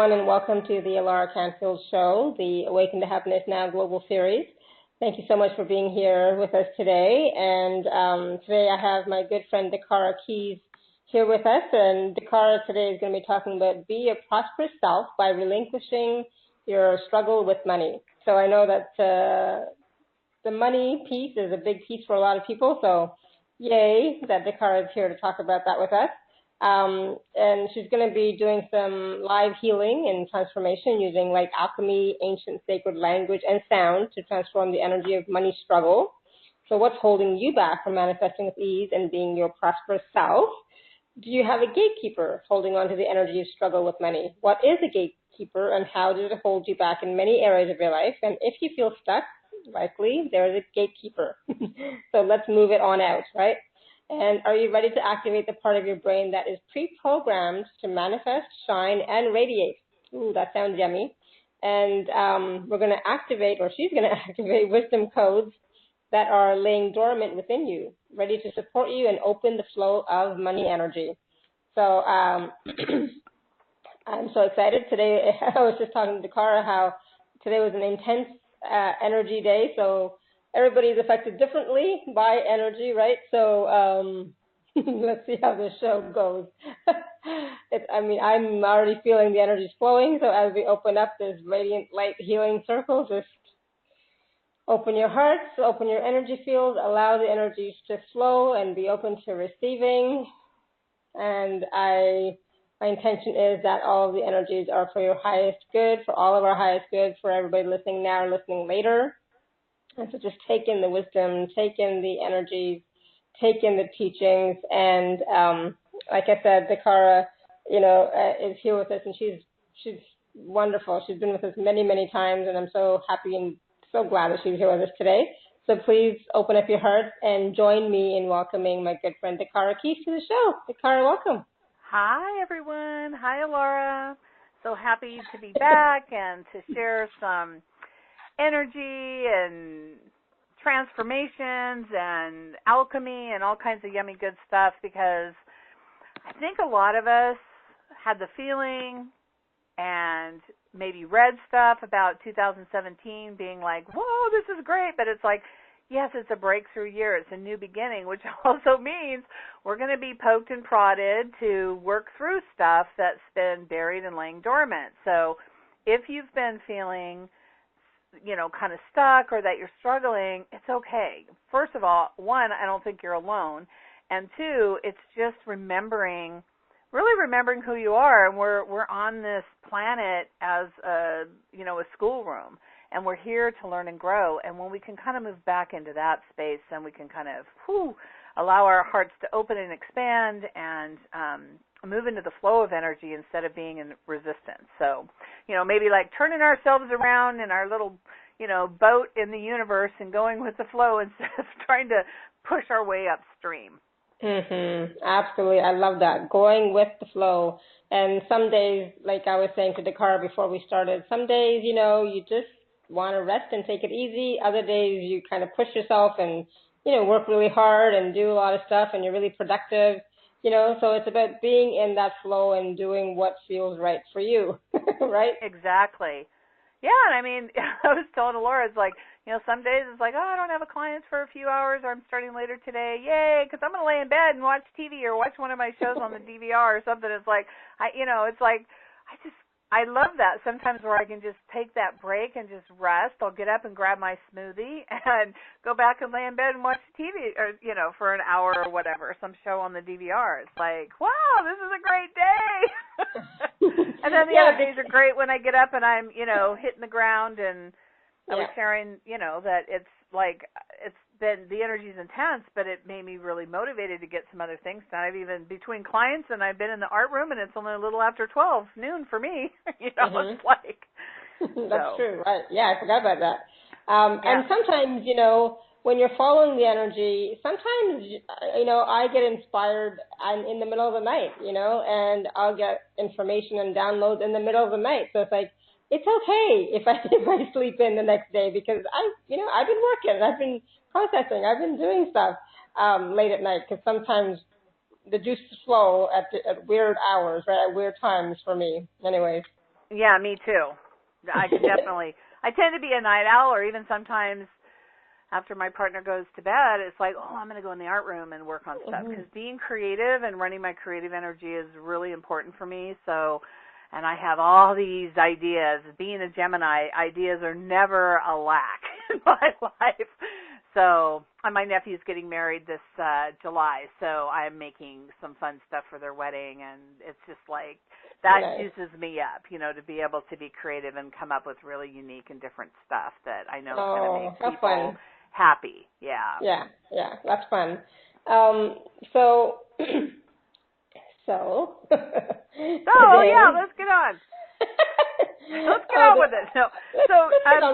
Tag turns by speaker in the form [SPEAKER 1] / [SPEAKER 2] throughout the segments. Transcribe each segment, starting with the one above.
[SPEAKER 1] everyone, and welcome to the Alara Canfield Show, the Awaken to Happiness Now Global Series. Thank you so much for being here with us today. And today I have my good friend DaKara Kies here with us. And DaKara today is going to be talking about Be a Prosperous Self by Relinquishing Your Struggle with Money. So I know that the money piece is a big piece for a lot of people. So yay that DaKara is here to talk about that with us. And she's going to be doing some live healing and transformation using like alchemy, ancient sacred language, and sound to transform the energy of money struggle. So what's holding you back from manifesting with ease and being your prosperous self? Do you have a gatekeeper holding on to the energy of struggle with money? What is a gatekeeper and how does it hold you back in many areas of your life? And if you feel stuck, likely there is a gatekeeper. So let's move it on out, right? And are you ready to activate the part of your brain that is pre-programmed to manifest, shine, and radiate? Ooh, that sounds yummy. And we're going to activate, or she's going to activate wisdom codes that are laying dormant within you, ready to support you and open the flow of money energy. So I'm so excited. Today, I was just talking to DaKara how today was an intense energy day, so everybody's affected differently by energy, right? So let's see how this show goes. I'm already feeling the energy flowing. So as we open up this radiant light healing circle, just open your hearts, open your energy field, allow the energies to flow and be open to receiving. And my intention is that all of the energies are for your highest good, for all of our highest good, for everybody listening now or listening later. And so just take in the wisdom, take in the energies, take in the teachings. And like I said, DaKara, is here with us, and she's wonderful. She's been with us many, many times, and I'm so happy and so glad that she's here with us today. So please open up your hearts and join me in welcoming my good friend DaKara Kies to the show. DaKara, welcome.
[SPEAKER 2] Hi, everyone. Hi, Alara. So happy to be back and to share some energy and transformations and alchemy and all kinds of yummy good stuff, because I think a lot of us had the feeling and maybe read stuff about 2017 being like, whoa, this is great, but it's like, yes, it's a breakthrough year. It's a new beginning, which also means we're going to be poked and prodded to work through stuff that's been buried and laying dormant. So if you've been feeling kind of stuck or that you're struggling, it's okay. First of all, one, I don't think you're alone. And two, it's just really remembering who you are. And we're on this planet as a schoolroom, and we're here to learn and grow. And when we can kind of move back into that space, then we can kind of allow our hearts to open and expand and move into the flow of energy instead of being in resistance. So, maybe like turning ourselves around in our little, boat in the universe and going with the flow instead of trying to push our way upstream.
[SPEAKER 1] Absolutely. I love that. Going with the flow. And some days, like I was saying to DaKara before we started, some days, you just want to rest and take it easy. Other days you kind of push yourself and, work really hard and do a lot of stuff, and you're really productive. So it's about being in that flow and doing what feels right for you, right?
[SPEAKER 2] Exactly. Yeah, and I was telling Laura, it's like, some days it's like, I don't have a client for a few hours, or I'm starting later today, yay, because I'm going to lay in bed and watch TV or watch one of my shows on the DVR or something. It's like, I love that sometimes where I can just take that break and just rest. I'll get up and grab my smoothie and go back and lay in bed and watch TV or, for an hour or whatever, some show on the DVR. It's like, wow, this is a great day. And then the other days are great when I get up and I'm, hitting the ground. And I was sharing, that it's like, the energy's intense, but it made me really motivated to get some other things done. I've even between clients, and I've been in the art room, and it's only a little after 12 noon for me. It's like
[SPEAKER 1] that's true, right? Yeah, I forgot about that. And sometimes, when you're following the energy, sometimes, I get inspired in the middle of the night, and I'll get information and downloads in the middle of the night. So it's like, it's okay if I sleep in the next day, because I've been working, I've been processing, I've been doing stuff late at night, because sometimes the juices flow at weird hours, right, at weird times for me. Anyways.
[SPEAKER 2] Yeah, me too. I can definitely. I tend to be a night owl, or even sometimes after my partner goes to bed, it's like, oh, I'm going to go in the art room and work on stuff. Because being creative and running my creative energy is really important for me. So, and I have all these ideas. Being a Gemini, ideas are never a lack in my life. So, and my nephew's getting married this July, so I'm making some fun stuff for their wedding, and it's just like, that juices me up, you know, to be able to be creative and come up with really unique and different stuff that I know is going to make people happy. Yeah.
[SPEAKER 1] Yeah, that's fun. So
[SPEAKER 2] yeah, let's get on. Let's get on with it. So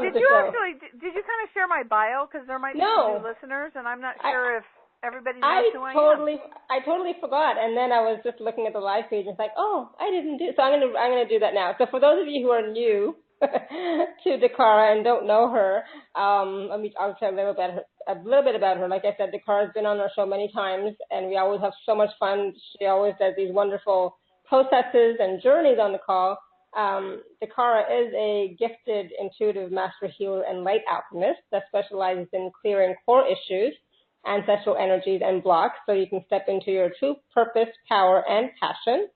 [SPEAKER 2] did you kind of share my bio? Because there might be some new listeners, and I'm not sure if everybody knows who I am.
[SPEAKER 1] I totally forgot, and then I was just looking at the live page, and it's like, oh, I didn't do. So I'm gonna do that now. So for those of you who are new to DaKara and don't know her, I'll tell a little bit about her. Like I said, DaKara's been on our show many times, and we always have so much fun. She always does these wonderful processes and journeys on the call. DaKara is a gifted intuitive master healer and light alchemist that specializes in clearing core issues, ancestral energies, and blocks so you can step into your true purpose, power, and passion.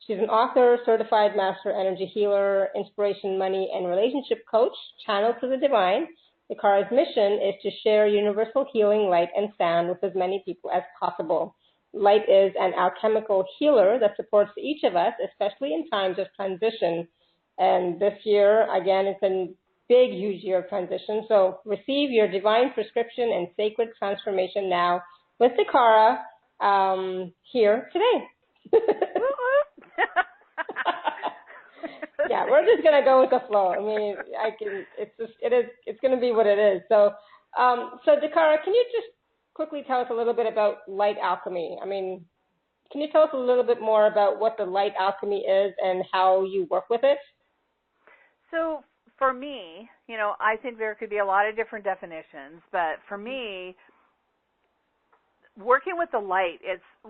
[SPEAKER 1] She's an author, certified master energy healer, inspiration, money, and relationship coach, channeled to the divine. DaKara's mission is to share universal healing, light, and sound with as many people as possible. Light is an alchemical healer that supports each of us, especially in times of transition. And this year, again, it's a big, huge year of transition. So receive your divine prescription and sacred transformation now with DaKara here today. Yeah, we're just gonna go with the flow. I mean, it's gonna be what it is. So, DaKara, can you just quickly tell us a little bit about light alchemy? I mean, can you tell us a little bit more about what the light alchemy is and how you work with it?
[SPEAKER 2] So for me, you know, I think there could be a lot of different definitions, but for me, working with the light,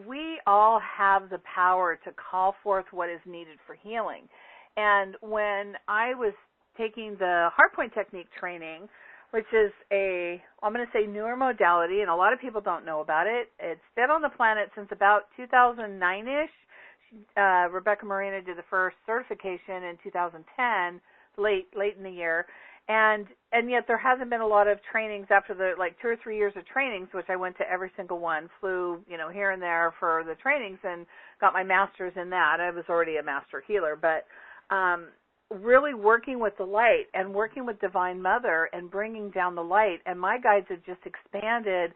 [SPEAKER 2] we all have the power to call forth what is needed for healing. And when I was taking the Heartpoint Technique training, which is I'm going to say newer modality, and a lot of people don't know about it. It's been on the planet since about 2009-ish. Rebecca Moreno did the first certification in 2010, late in the year. And yet there hasn't been a lot of trainings after the 2 or 3 years of trainings, which I went to every single one, flew, you know, here and there for the trainings and got my master's in that. I was already a master healer, but really working with the light and working with Divine Mother and bringing down the light. And my guides have just expanded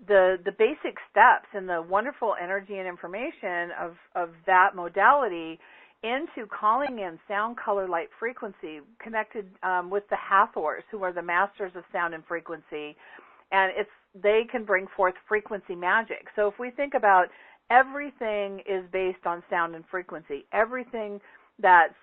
[SPEAKER 2] the basic steps and the wonderful energy and information of that modality into calling in sound, color, light, frequency, connected with the Hathors, who are the masters of sound and frequency. And they can bring forth frequency magic. So if we think about everything is based on sound and frequency, everything that's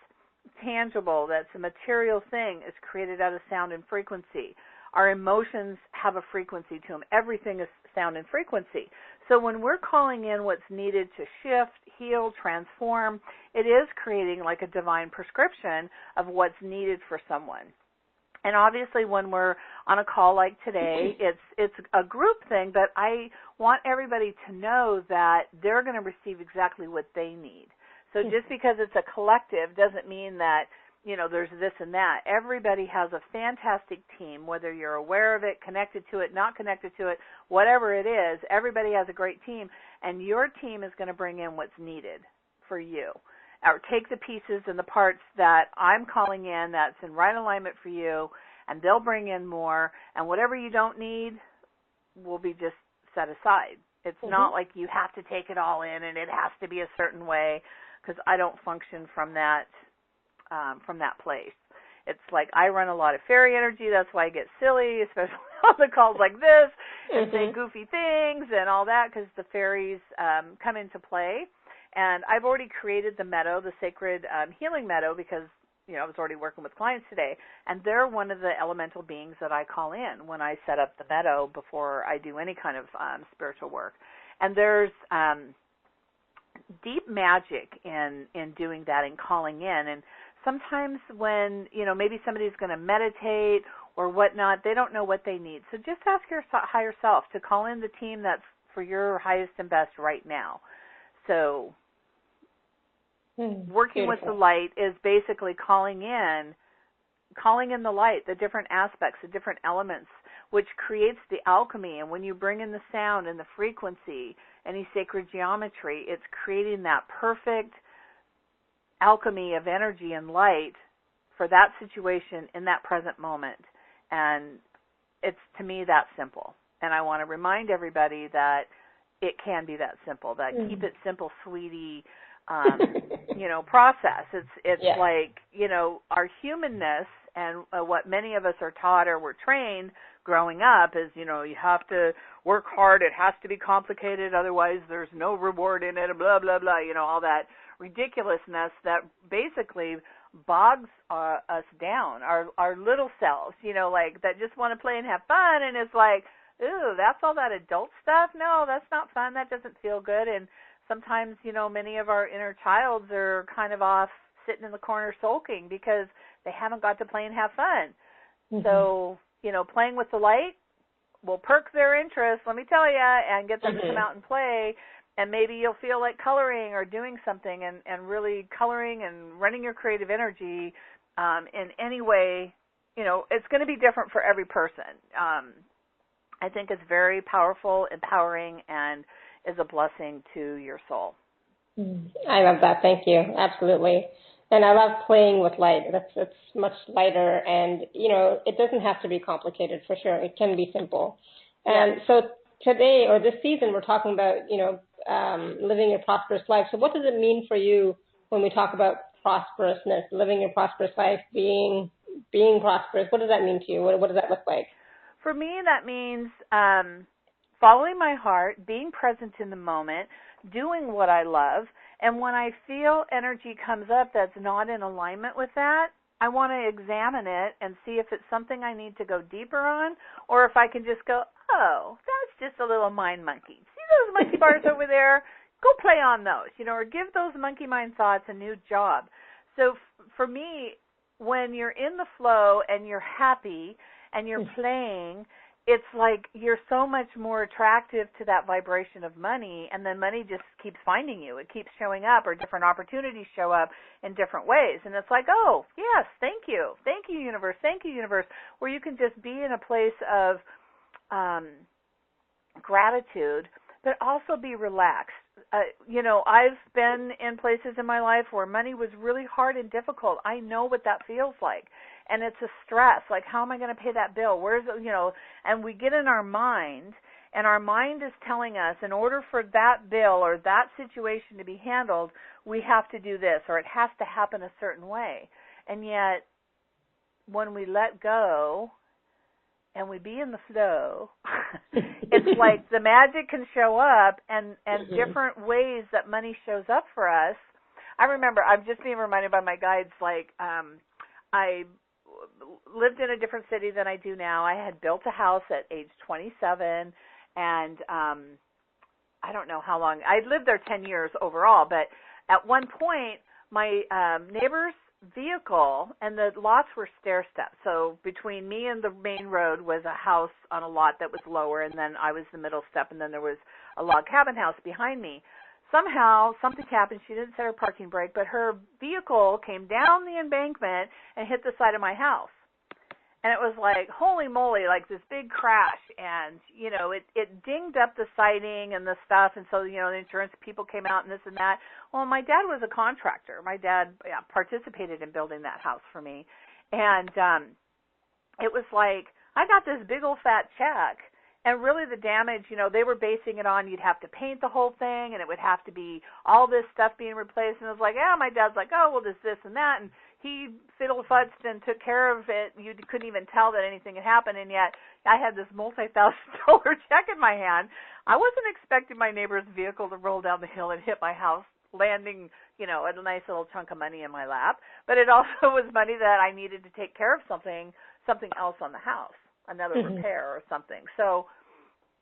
[SPEAKER 2] tangible, that's a material thing, is created out of sound and frequency. Our emotions have a frequency to them. Everything is sound and frequency. So when we're calling in what's needed to shift, heal, transform, it is creating like a divine prescription of what's needed for someone. And obviously when we're on a call like today, it's a group thing, but I want everybody to know that they're going to receive exactly what they need. So just because it's a collective doesn't mean that, you know, there's this and that. Everybody has a fantastic team, whether you're aware of it, connected to it, not connected to it, whatever it is, everybody has a great team, and your team is going to bring in what's needed for you. Or take the pieces and the parts that I'm calling in that's in right alignment for you, and they'll bring in more, and whatever you don't need will be just set aside. It's not like you have to take it all in and it has to be a certain way, because I don't function from that place. It's like I run a lot of fairy energy. That's why I get silly, especially on the calls like this, and say goofy things and all that, because the fairies come into play. And I've already created the meadow, the sacred healing meadow, because, you know, I was already working with clients today, and they're one of the elemental beings that I call in when I set up the meadow before I do any kind of spiritual work. And there's deep magic in doing that and calling in. And sometimes when, maybe somebody's going to meditate or whatnot, they don't know what they need. So just ask your higher self to call in the team that's for your highest and best right now. So working
[SPEAKER 1] Beautiful.
[SPEAKER 2] with the light is basically calling in the light, the different aspects, the different elements, which creates the alchemy. And when you bring in the sound and the frequency, any sacred geometry, it's creating that perfect alchemy of energy and light for that situation in that present moment. And it's, to me, that simple. And I want to remind everybody that it can be that simple, that keep it simple, sweetie, process. It's like, our humanness and what many of us are taught or were trained growing up is, you have to work hard. It has to be complicated. Otherwise, there's no reward in it, blah, blah, blah, all that ridiculousness that basically bogs us down, our little selves, that just want to play and have fun. And it's like, ooh, that's all that adult stuff? No, that's not fun. That doesn't feel good. And sometimes, many of our inner childs are kind of off sitting in the corner sulking because they haven't got to play and have fun. So, playing with the light will perk their interest, let me tell you, and get them to come out and play. And maybe you'll feel like coloring or doing something and really coloring and running your creative energy in any way. It's going to be different for every person. I think it's very powerful, empowering, and is a blessing to your soul.
[SPEAKER 1] I love that. Thank you. Absolutely. And I love playing with light. It's much lighter, and, it doesn't have to be complicated for sure. It can be simple. And so today, or this season, we're talking about, living a prosperous life. So what does it mean for you when we talk about prosperousness, living a prosperous life, being prosperous? What does that mean to you? What does that look like?
[SPEAKER 2] For me, that means following my heart, being present in the moment, doing what I love. And when I feel energy comes up that's not in alignment with that, I want to examine it and see if it's something I need to go deeper on, or if I can just go, oh, that's just a little mind monkey. See those monkey bars over there? Go play on those, or give those monkey mind thoughts a new job. So for me, when you're in the flow and you're happy and you're playing, it's like you're so much more attractive to that vibration of money, and then money just keeps finding you. It keeps showing up, or different opportunities show up in different ways. And it's like, oh, yes, thank you, universe, where you can just be in a place of gratitude, but also be relaxed. I've been in places in my life where money was really hard and difficult. I know what that feels like. And it's a stress, like, how am I going to pay that bill? And we get in our mind, and our mind is telling us, in order for that bill or that situation to be handled, we have to do this, or it has to happen a certain way. And yet, when we let go and we be in the flow, it's like the magic can show up, and different ways that money shows up for us. I remember, I'm just being reminded by my guides, like, I lived in a different city than I do now. I had built a house at age 27, and I don't know how long. I lived there 10 years overall, but at one point, my neighbor's vehicle, and the lots were stair-steps. So between me and the main road was a house on a lot that was lower, and then I was the middle step, and then there was a log cabin house behind me. Somehow, something happened. She didn't set her parking brake, but her vehicle came down the embankment and hit the side of my house. And it was like, holy moly, like this big crash. And, it dinged up the siding and the stuff. And so, the insurance people came out and this and that. Well, my dad was a contractor. My dad participated in building that house for me. And it was like, I got this big old fat check. And really the damage, they were basing it on you'd have to paint the whole thing, and it would have to be all this stuff being replaced. And it was like, my dad's like, oh, well, there's this and that. And he fiddle-futzed and took care of it. You couldn't even tell that anything had happened. And yet I had this multi-$1,000 check in my hand. I wasn't expecting my neighbor's vehicle to roll down the hill and hit my house, landing, a nice little chunk of money in my lap. But it also was money that I needed to take care of something else on the house, another repair or something. So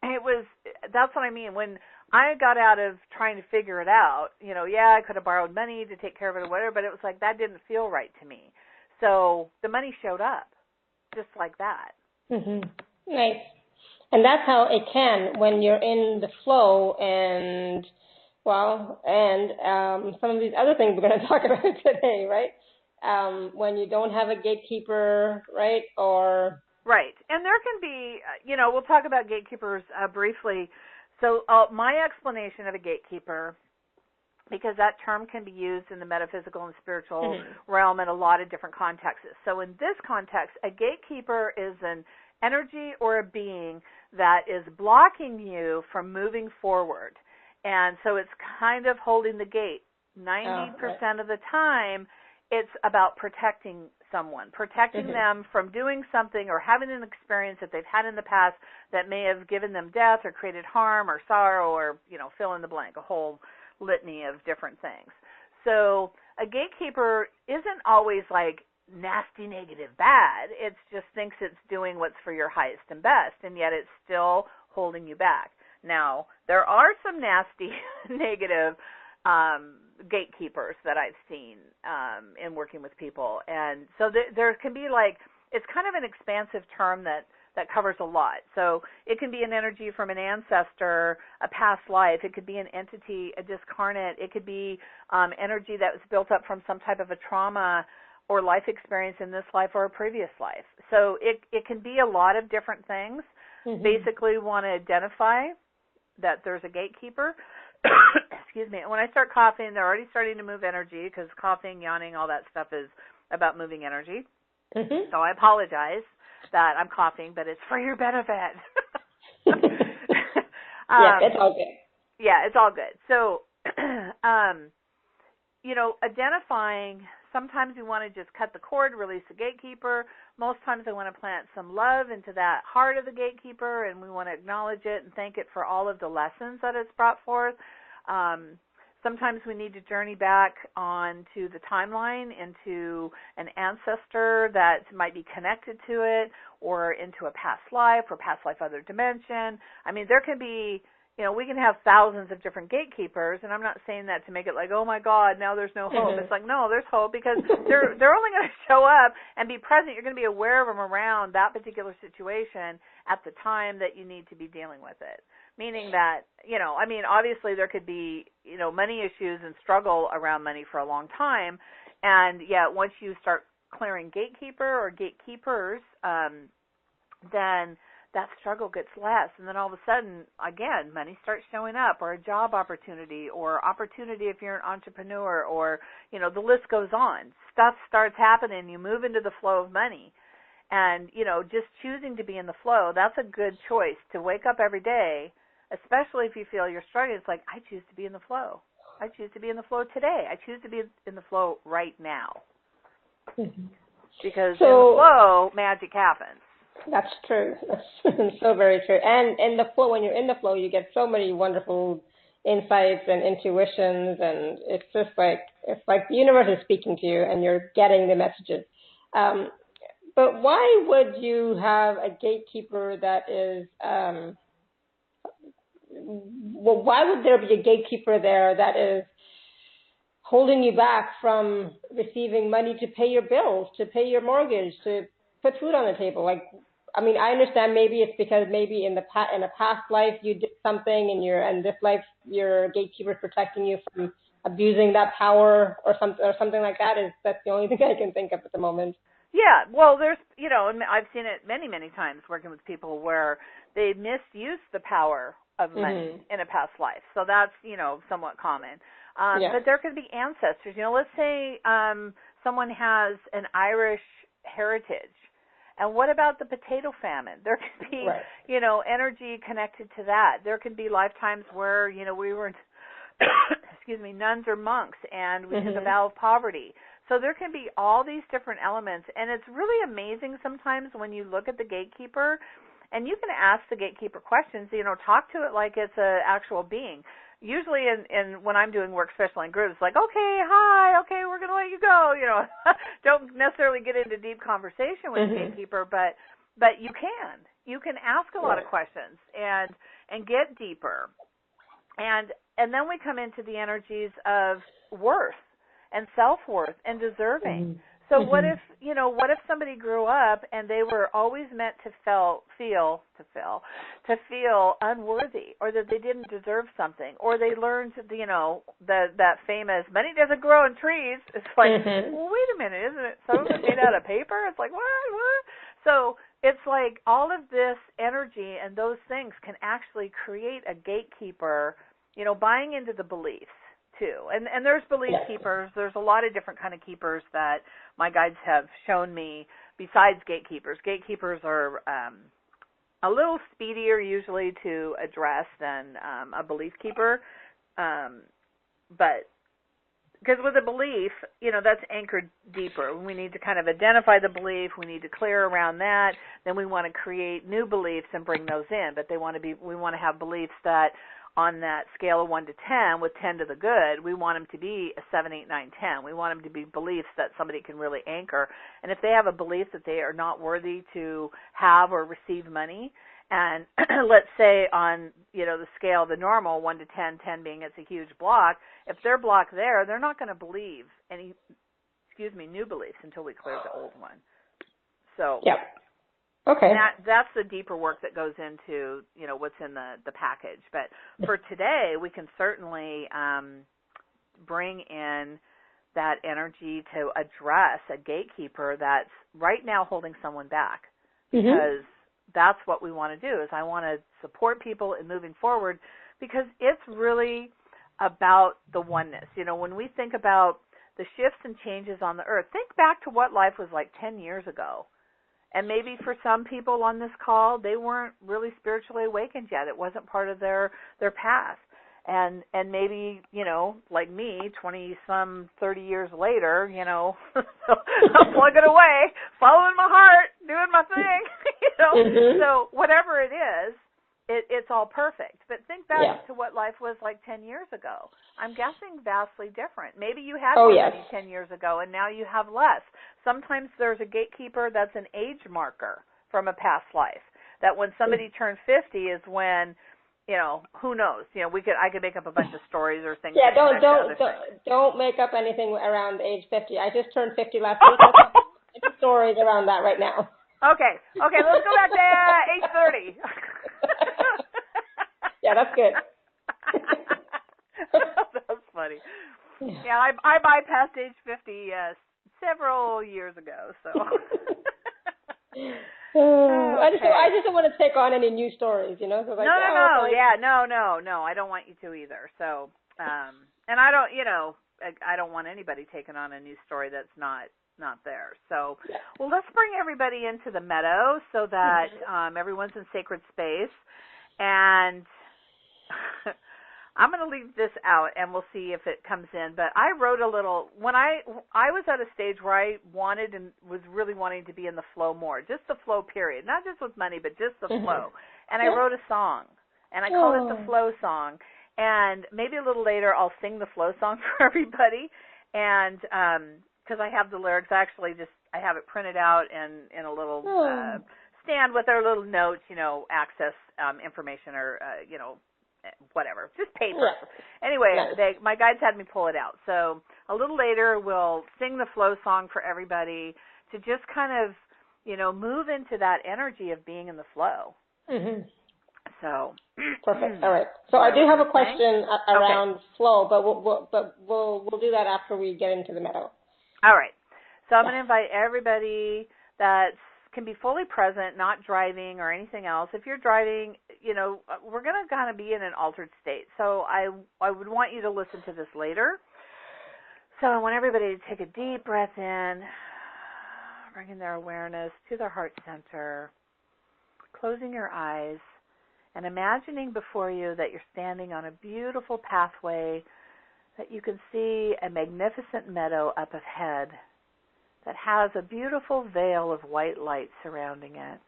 [SPEAKER 2] that's what I mean. When I got out of trying to figure it out. I could have borrowed money to take care of it or whatever, but it was like that didn't feel right to me. So the money showed up just like that.
[SPEAKER 1] Nice. And that's how it can when you're in the flow and, some of these other things we're going to talk about today, right? When you don't have a gatekeeper, right?
[SPEAKER 2] Right. And there can be, we'll talk about gatekeepers briefly. So my explanation of a gatekeeper, because that term can be used in the metaphysical and spiritual realm in a lot of different contexts. So in this context, a gatekeeper is an energy or a being that is blocking you from moving forward. And so it's kind of holding the gate. 90% of the time, it's about protecting someone, protecting them from doing something or having an experience that they've had in the past that may have given them death or created harm or sorrow or, fill in the blank, a whole litany of different things. So a gatekeeper isn't always like nasty, negative, bad. It just thinks it's doing what's for your highest and best, and yet it's still holding you back. Now, there are some nasty, negative gatekeepers that I've seen in working with people. And so there can be it's kind of an expansive term that covers a lot. So it can be an energy from an ancestor, a past life. It could be an entity, a discarnate. It could be energy that was built up from some type of a trauma or life experience in this life or a previous life. So it can be a lot of different things. Basically want to identify that there's a gatekeeper. Excuse me. And when I start coughing, they're already starting to move energy because coughing, yawning, all that stuff is about moving energy. So I apologize that I'm coughing, but it's for your benefit.
[SPEAKER 1] It's all good.
[SPEAKER 2] Yeah, it's all good. So, identifying, sometimes we want to just cut the cord, release the gatekeeper. Most times I want to plant some love into that heart of the gatekeeper, and we want to acknowledge it and thank it for all of the lessons that it's brought forth. Sometimes we need to journey back onto the timeline, into an ancestor that might be connected to it, or into a past life or past life other dimension. I mean, there can be, we can have thousands of different gatekeepers, and I'm not saying that to make it like, oh my God, now there's no hope. It's like, no, there's hope because they're only going to show up and be present. You're going to be aware of them around that particular situation at the time that you need to be dealing with it. Meaning that, obviously there could be, money issues and struggle around money for a long time. And yet once you start clearing gatekeeper or gatekeepers, then that struggle gets less. And then all of a sudden, again, money starts showing up, or a job opportunity, or opportunity if you're an entrepreneur, or, the list goes on. Stuff starts happening. You move into the flow of money. And, just choosing to be in the flow, that's a good choice to wake up every day, especially if you feel you're struggling. It's like, I choose to be in the flow. I choose to be in the flow today. I choose to be in the flow right now. Because in the flow, magic happens.
[SPEAKER 1] That's true. That's so very true. And in the flow, when you're in the flow, you get so many wonderful insights and intuitions, and it's just it's like the universe is speaking to you, and you're getting the messages. But why would you have a gatekeeper that is? Why would there be a gatekeeper there that is holding you back from receiving money to pay your bills, to pay your mortgage, to put food on the table? I understand maybe it's because maybe in a past life you did something, and this life your gatekeeper is protecting you from abusing that power or something like that. That's the only thing I can think of at the moment.
[SPEAKER 2] Yeah, well, there's, and I've seen it many, many times working with people where they misuse the power of money in a past life. So that's, somewhat common. But there could be ancestors. Let's say someone has an Irish heritage. And what about the potato famine? There could be, energy connected to that. There could be lifetimes where, we were, nuns or monks, and we took a vow of poverty. So there can be all these different elements. And it's really amazing sometimes when you look at the gatekeeper, and you can ask the gatekeeper questions, talk to it like it's an actual being. Usually in when I'm doing work, especially in groups, like, okay, hi, okay, we're going to let you go. Don't necessarily get into deep conversation with the gatekeeper, but you can. You can ask a lot of questions and get deeper. And then we come into the energies of worth and self-worth and deserving. So what if somebody grew up and they were always meant to feel unworthy, or that they didn't deserve something, or they learned, that famous money doesn't grow in trees. It's like, well, wait a minute, isn't it some of it made out of paper? It's like, what? So it's like all of this energy and those things can actually create a gatekeeper, buying into the beliefs too. And there's belief keepers. There's a lot of different kind of keepers that my guides have shown me besides gatekeepers. Gatekeepers are a little speedier usually to address than a belief keeper. But because with a belief, that's anchored deeper. We need to kind of identify the belief. We need to clear around that. Then we want to create new beliefs and bring those in. But we want to have beliefs that, on that scale of 1 to 10, with 10 to the good, we want them to be a 7, 8, 9, 10. We want them to be beliefs that somebody can really anchor. And if they have a belief that they are not worthy to have or receive money, and let's say on, the scale, the normal 1 to 10, 10 being it's a huge block, if they're blocked there, they're not going to believe any, new beliefs until we clear the old one. So.
[SPEAKER 1] Yeah. Okay.
[SPEAKER 2] And that's the deeper work that goes into, what's in the package. But for today, we can certainly bring in that energy to address a gatekeeper that's right now holding someone back. Because that's what we want to do, is I want to support people in moving forward, because it's really about the oneness. When we think about the shifts and changes on the earth, think back to what life was like 10 years ago. And maybe for some people on this call, they weren't really spiritually awakened yet. It wasn't part of their path. And maybe, like me, 20-some, 30 years later, I'm plugging away, following my heart, doing my thing, So whatever it is, it's all perfect. But think back to what life was like 10 years ago. I'm guessing vastly different. Maybe you had money 10 years ago, and now you have less. Sometimes there's a gatekeeper that's an age marker from a past life, that when somebody turns 50 is when, who knows? I could make up a bunch of stories or things.
[SPEAKER 1] Yeah, don't make up anything around age 50. I just turned 50 last week. Let's stories around that right now.
[SPEAKER 2] Okay, let's go back to age 30.
[SPEAKER 1] Yeah, that's good.
[SPEAKER 2] That's funny. Yeah, I bypassed age 50 several years ago, so.
[SPEAKER 1] I just don't want to take on any new stories, So like,
[SPEAKER 2] No. I don't want you to either. So, and I don't want anybody taking on a new story that's not there. So, well, let's bring everybody into the meadow so that everyone's in sacred space. And I'm going to leave this out, and we'll see if it comes in. But I wrote a little, when I was at a stage where I wanted and was really wanting to be in the flow more, just the flow period, not just with money, but just the flow. And I wrote a song, and I called it the Flow Song. And maybe a little later I'll sing the flow song for everybody. And because I have the lyrics, I have it printed out in a little stand with our little notes, access information or, whatever, just paper. Yeah. Anyway, my guides had me pull it out. So a little later we'll sing the flow song for everybody to just kind of, move into that energy of being in the flow. So
[SPEAKER 1] perfect. All right. So I do have a question around flow, but we'll do that after we get into the meadow.
[SPEAKER 2] All right. So I'm going to invite everybody that can be fully present, not driving or anything else. If you're driving, we're going to kind of be in an altered state. So I would want you to listen to this later. So I want everybody to take a deep breath in, bringing their awareness to their heart center, closing your eyes, and imagining before you that you're standing on a beautiful pathway, that you can see a magnificent meadow up ahead that has a beautiful veil of white light surrounding it.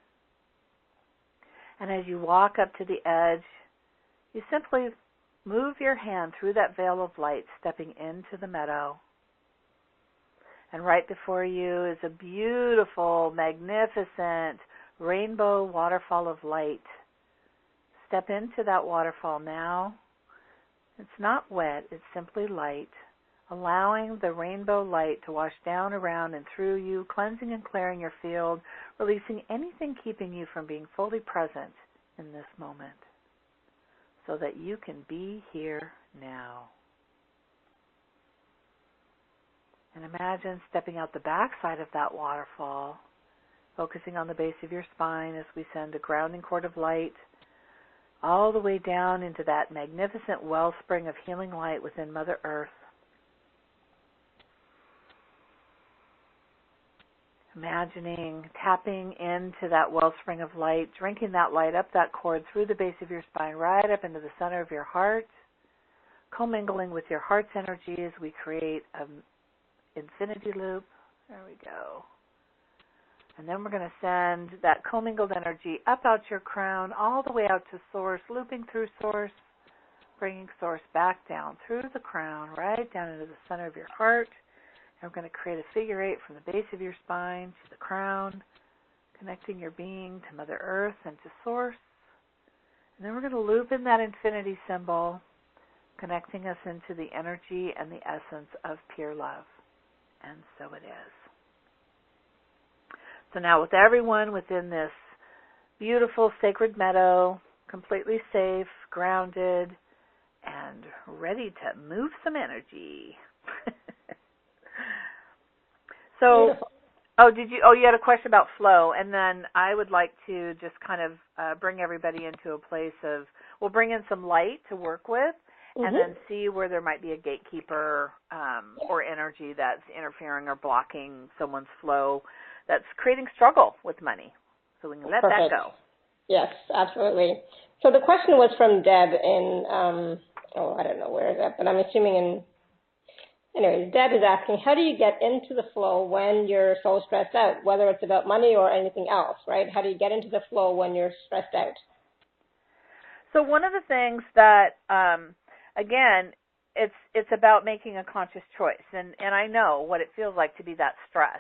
[SPEAKER 2] And as you walk up to the edge, you simply move your hand through that veil of light, stepping into the meadow. And right before you is a beautiful, magnificent rainbow waterfall of light. Step into that waterfall now, It's not wet, it's simply light, allowing the rainbow light to wash down, around, and through you, cleansing and clearing your field, releasing anything keeping you from being fully present in this moment so that you can be here now. And imagine stepping out the backside of that waterfall, focusing on the base of your spine as we send a grounding cord of light all the way down into that magnificent wellspring of healing light within Mother Earth. Imagining tapping into that wellspring of light, drinking that light up that cord through the base of your spine, right up into the center of your heart, commingling with your heart's energy as we create an infinity loop. There we go. And then we're going to send that commingled energy up out your crown, all the way out to Source, looping through Source, bringing Source back down through the crown, right down into the center of your heart. And we're going to create a figure 8 from the base of your spine to the crown, connecting your being to Mother Earth and to Source. And then we're going to loop in that infinity symbol, connecting us into the energy and the essence of pure love. And so it is. So now with everyone within this beautiful sacred meadow, completely safe, grounded, and ready to move some energy. So, you had a question about flow, and then I would like to just kind of bring everybody into a place of, we'll bring in some light to work with, and then see where there might be a gatekeeper or energy that's interfering or blocking someone's flow, that's creating struggle with money. So we can let that go.
[SPEAKER 1] Yes, absolutely. So the question was from Deb in, I don't know where is that, but I'm assuming anyways, Deb is asking, how do you get into the flow when you're so stressed out, whether it's about money or anything else, right? How do you get into the flow when you're stressed out?
[SPEAKER 2] So one of the things that, again, it's about making a conscious choice, and I know what it feels like to be that stressed.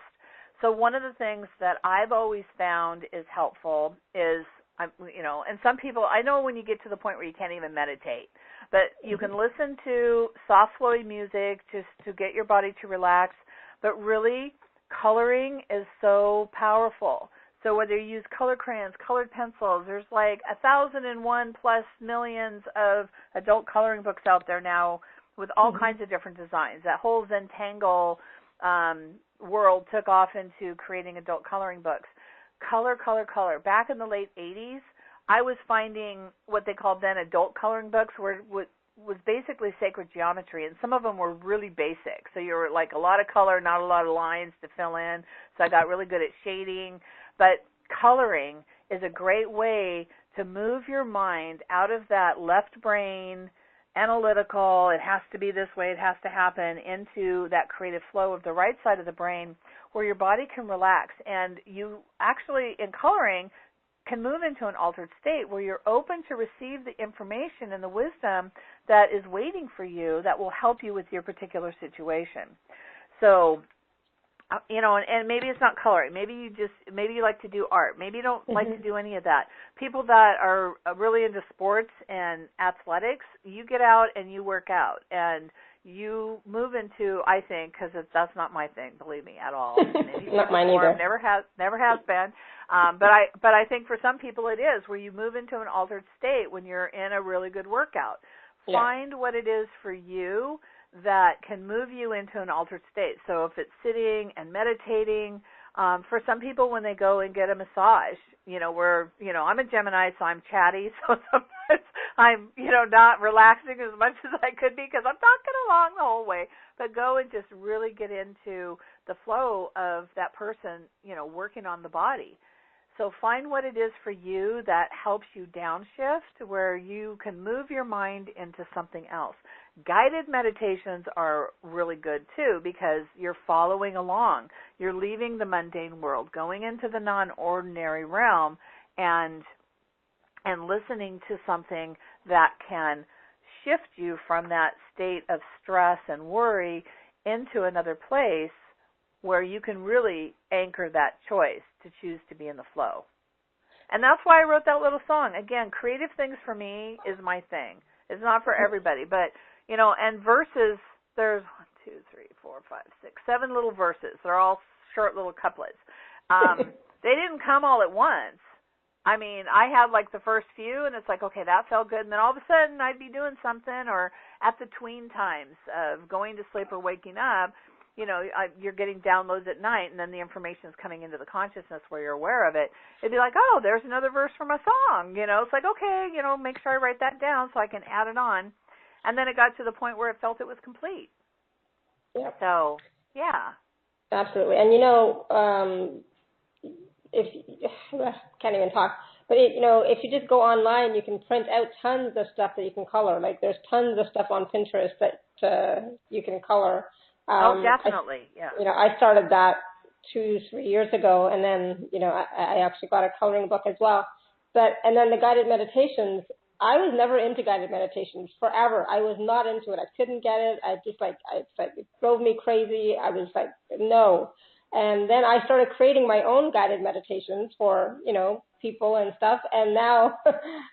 [SPEAKER 2] So one of the things that I've always found is helpful is, and some people, I know when you get to the point where you can't even meditate, but you can listen to soft, flowy music just to get your body to relax, but really coloring is so powerful. So whether you use color crayons, colored pencils, there's like 1,001 plus millions of adult coloring books out there now with all kinds of different designs. That whole Zentangle world took off into creating adult coloring books. Color, color, color. Back in the late 80s, I was finding what they called then adult coloring books where was basically sacred geometry, and some of them were really basic. So you were like a lot of color, not a lot of lines to fill in. So I got really good at shading. But coloring is a great way to move your mind out of that left brain, analytical, it has to be this way, it has to happen, into that creative flow of the right side of the brain where your body can relax. And you actually, in coloring, can move into an altered state where you're open to receive the information and the wisdom that is waiting for you that will help you with your particular situation. So, and maybe it's not coloring. Maybe you like to do art. Maybe you don't like to do any of that. People that are really into sports and athletics, you get out and you work out and you move into, I think, because that's not my thing, believe me, at all.
[SPEAKER 1] Not mine either.
[SPEAKER 2] Never has been. But I think for some people it is, where you move into an altered state when you're in a really good workout. Yeah. Find what it is for you that can move you into an altered state. So if it's sitting and meditating, for some people when they go and get a massage, I'm a Gemini, so I'm chatty, so sometimes I'm, not relaxing as much as I could be because I'm talking along the whole way. But go and just really get into the flow of that person, working on the body. So find what it is for you that helps you downshift, where you can move your mind into something else. Guided meditations are really good too because you're following along. You're leaving the mundane world, going into the non-ordinary realm and listening to something that can shift you from that state of stress and worry into another place where you can really anchor that choice to choose to be in the flow. And that's why I wrote that little song. Again, creative things for me is my thing. It's not for everybody. But, and verses, there's 1, 2, 3, 4, 5, 6, 7 little verses. They're all short little couplets. They didn't come all at once. I mean, I had like the first few, and it's like, okay, that felt good. And then all of a sudden I'd be doing something, or at the tween times of going to sleep or waking up, you're getting downloads at night, and then the information is coming into the consciousness where you're aware of it. It'd be like, oh, there's another verse from a song. It's like, okay, make sure I write that down so I can add it on. And then it got to the point where it felt it was complete.
[SPEAKER 1] Yep.
[SPEAKER 2] So, yeah.
[SPEAKER 1] Absolutely. And, if I can't even talk, but if you just go online, you can print out tons of stuff that you can color. Like there's tons of stuff on Pinterest that you can color.
[SPEAKER 2] Oh, definitely. Yeah.
[SPEAKER 1] I started that 2-3 years ago, and then I actually got a coloring book as well. And then the guided meditations. I was never into guided meditations forever. I was not into it. I couldn't get it. It drove me crazy. I was like, no. And then I started creating my own guided meditations for, people and stuff. And now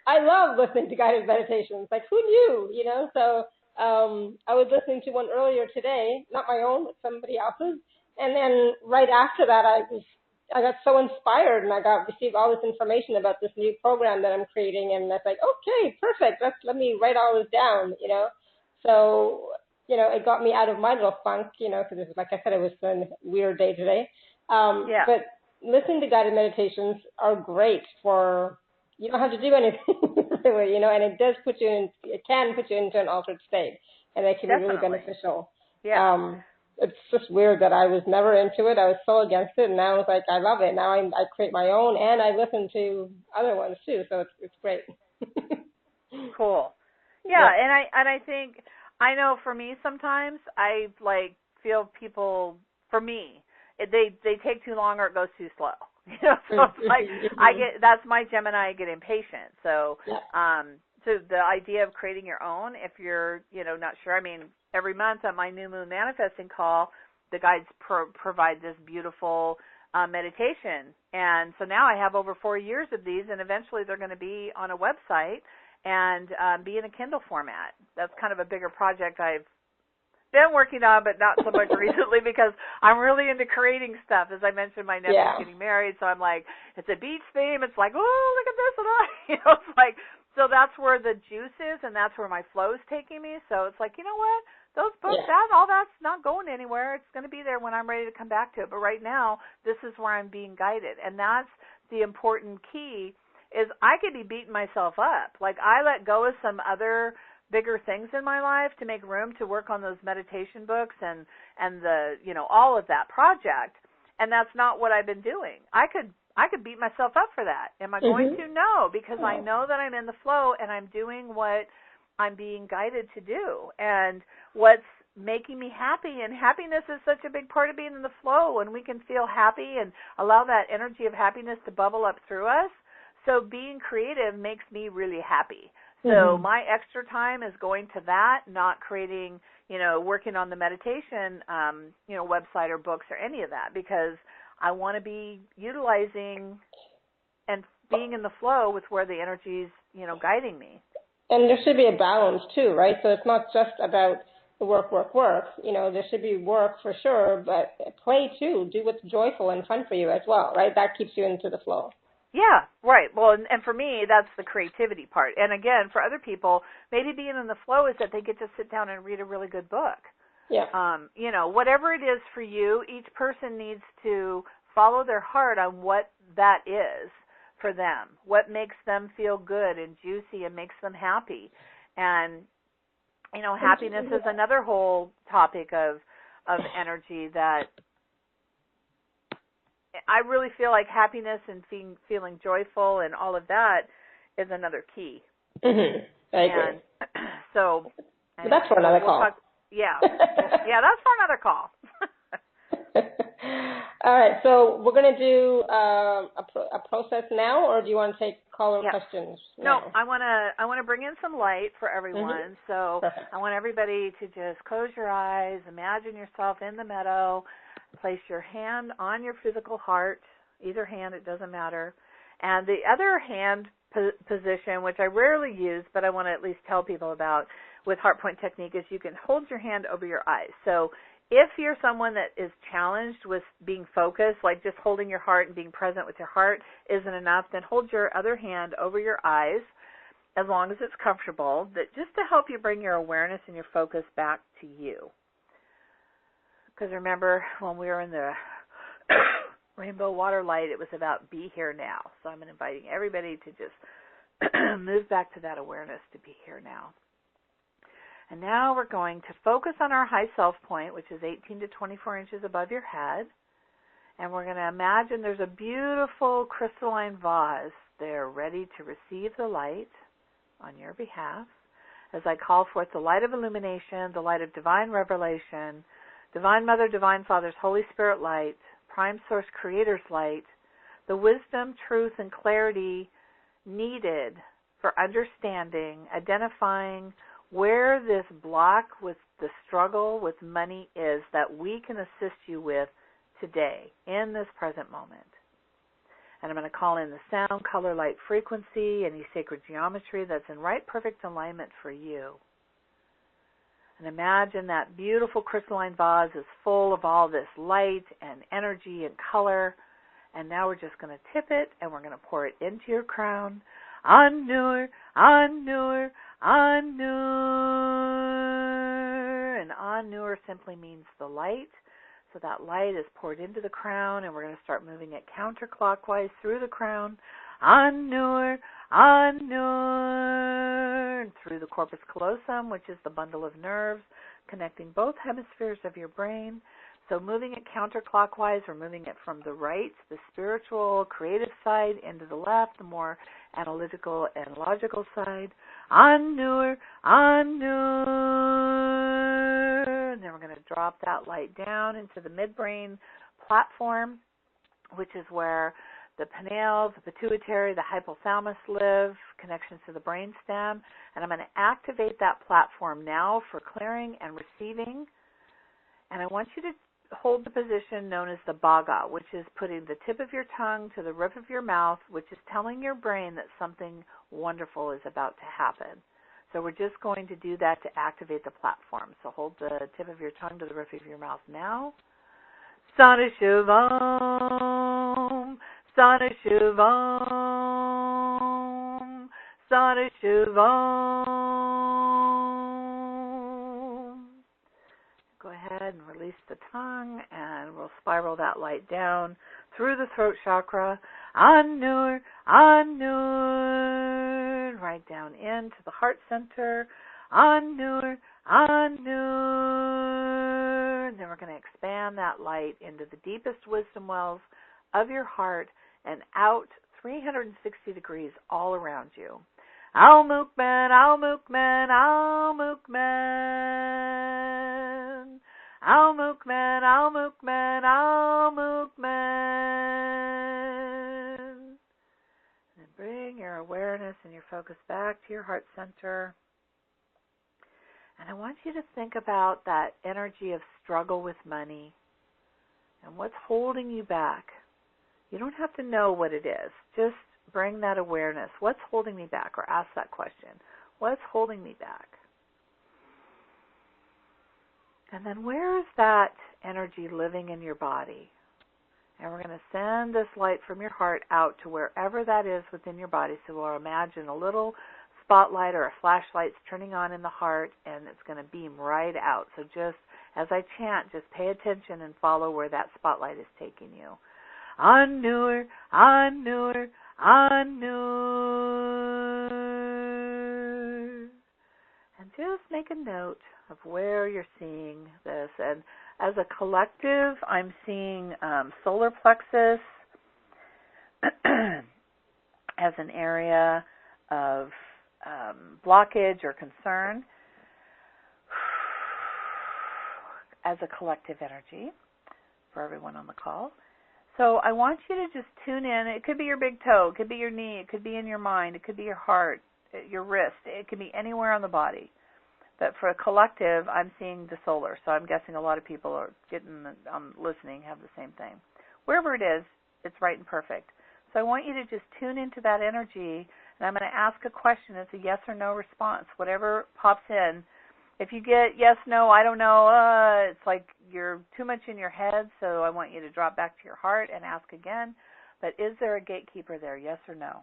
[SPEAKER 1] I love listening to guided meditations. Like, who knew, So I was listening to one earlier today, not my own, but somebody else's. And then right after that, I got so inspired, and I received all this information about this new program that I'm creating. And that's like, okay, perfect. Let me write all this down, So it got me out of my little funk, because like I said, it was a weird day today.
[SPEAKER 2] Yeah.
[SPEAKER 1] But listening to guided meditations are great for, you don't have to do anything, really, and it can put you into an altered state, and it can
[SPEAKER 2] Definitely.
[SPEAKER 1] be really beneficial.
[SPEAKER 2] Yeah.
[SPEAKER 1] It's just weird that I was never into it. I was so against it, and now it's like, I love it. Now I create my own, and I listen to other ones too, so it's great.
[SPEAKER 2] Cool. Yeah, and I think, I know for me sometimes I feel people, for me, they take too long or it goes too slow. So it's like that's my Gemini, I get impatient. So so the idea of creating your own, if you're not sure, I mean, every month on my New Moon Manifesting call, the guides provide this beautiful meditation. And so now I have over 4 years of these, and eventually they're going to be on a website and be in a Kindle format. That's kind of a bigger project I've been working on, but not so much recently, because I'm really into creating stuff. As I mentioned, my nephew's getting married, so I'm like, it's a beach theme. It's like, oh, look at this, and it's like, so that's where the juice is, and that's where my flow is taking me. So it's like, you know what? Those books, all that's not going anywhere. It's going to be there when I'm ready to come back to it. But right now, this is where I'm being guided, and that's the important key. Is I could be beating myself up. Like, I let go of some other bigger things in my life to make room to work on those meditation books and the all of that project, and that's not what I've been doing. I could beat myself up for that. Am I going to? No, because I know that I'm in the flow and I'm doing what I'm being guided to do, and what's making me happy. And happiness is such a big part of being in the flow, and we can feel happy and allow that energy of happiness to bubble up through us. So being creative makes me really happy. So my extra time is going to that, not creating, working on the meditation, website or books or any of that, because I want to be utilizing and being in the flow with where the energy's, guiding me.
[SPEAKER 1] And there should be a balance too, right? So it's not just about the work. There should be work for sure, but play too. Do what's joyful and fun for you as well, right? That keeps you into the flow.
[SPEAKER 2] Yeah, right. Well, and for me, that's the creativity part. And again, for other people, maybe being in the flow is that they get to sit down and read a really good book.
[SPEAKER 1] Yeah.
[SPEAKER 2] Whatever it is for you, each person needs to follow their heart on what that is for them, what makes them feel good and juicy and makes them happy. And, happiness is another whole topic of energy that I really feel like happiness and feeling joyful and all of that is another key.
[SPEAKER 1] I agree.
[SPEAKER 2] And
[SPEAKER 1] that's for another call.
[SPEAKER 2] Yeah, that's for another call.
[SPEAKER 1] All right, so we're going to do a process now, or do you want to take caller questions now?
[SPEAKER 2] No, I want to bring in some light for everyone. So perfect. I want everybody to just close your eyes, imagine yourself in the meadow. Place your hand on your physical heart, either hand, it doesn't matter, and the other hand position, which I rarely use, but I want to at least tell people about with heart point technique, is you can hold your hand over your eyes. So if you're someone that is challenged with being focused, like just holding your heart and being present with your heart isn't enough, then hold your other hand over your eyes as long as it's comfortable, that just to help you bring your awareness and your focus back to you. Because remember, when we were in the rainbow water light, it was about be here now. So I'm inviting everybody to just move back to that awareness to be here now. And now we're going to focus on our high self point, which is 18 to 24 inches above your head. And we're going to imagine there's a beautiful crystalline vase there ready to receive the light on your behalf as I call forth the light of illumination, the light of divine revelation, Divine Mother, Divine Father's Holy Spirit light, Prime Source Creator's light, the wisdom, truth, and clarity needed for understanding, identifying where this block with the struggle with money is that we can assist you with today in this present moment. And I'm going to call in the sound, color, light, frequency, any sacred geometry that's in right perfect alignment for you. And imagine that beautiful crystalline vase is full of all this light and energy and color. And now we're just going to tip it and we're going to pour it into your crown. An-Nur, An-Nur, An-Nur. And An-Nur simply means the light. So that light is poured into the crown, and we're going to start moving it counterclockwise through the crown. An-Nur, An-Nur. And through the corpus callosum, which is the bundle of nerves connecting both hemispheres of your brain. So moving it counterclockwise, we're moving it from the right, the spiritual, creative side, into the left, the more analytical and logical side. An-Nur, An-Nur. And then we're going to drop that light down into the midbrain platform, which is where the pineal, the pituitary, the hypothalamus live, connections to the brainstem. And I'm going to activate that platform now for clearing and receiving. And I want you to hold the position known as the Bhaga, which is putting the tip of your tongue to the roof of your mouth, which is telling your brain that something wonderful is about to happen. So we're just going to do that to activate the platform. So hold the tip of your tongue to the roof of your mouth now. Sadashivam, Sadashivam, Sadashivam. Go ahead and release the tongue, and we'll spiral that light down through the throat chakra. An-Nur, An-Nur. Right down into the heart center. An-Nur, An-Nur. And then we're going to expand that light into the deepest wisdom wells of your heart and out 360 degrees all around you. Al-Mukman, Al-Mukman, Al-Mukman. Al-Mukman, Al-Mukman, Al-Mukman. And bring your awareness and your focus back to your heart center. And I want you to think about that energy of struggle with money and what's holding you back. You don't have to know what it is. Just bring that awareness. What's holding me back? Or ask that question. What's holding me back? And then where is that energy living in your body? And we're going to send this light from your heart out to wherever that is within your body. So we'll imagine a little spotlight or a flashlight's turning on in the heart, and it's going to beam right out. So just as I chant, just pay attention and follow where that spotlight is taking you. An-Nur, An-Nur, An-Nur. And just make a note of where you're seeing this. And as a collective, I'm seeing solar plexus as an area of blockage or concern as a collective energy for everyone on the call. So I want you to just tune in. It could be your big toe, it could be your knee, it could be in your mind, it could be your heart, your wrist, it could be anywhere on the body. But for a collective, I'm seeing the solar, so I'm guessing a lot of people are listening have the same thing. Wherever it is, it's right and perfect. So I want you to just tune into that energy And I'm going to ask a question. It's a yes or no response, whatever pops in. If you get yes, no, I don't know, it's like you're too much in your head, so I want you to drop back to your heart and ask again. But is there a gatekeeper there, yes or no?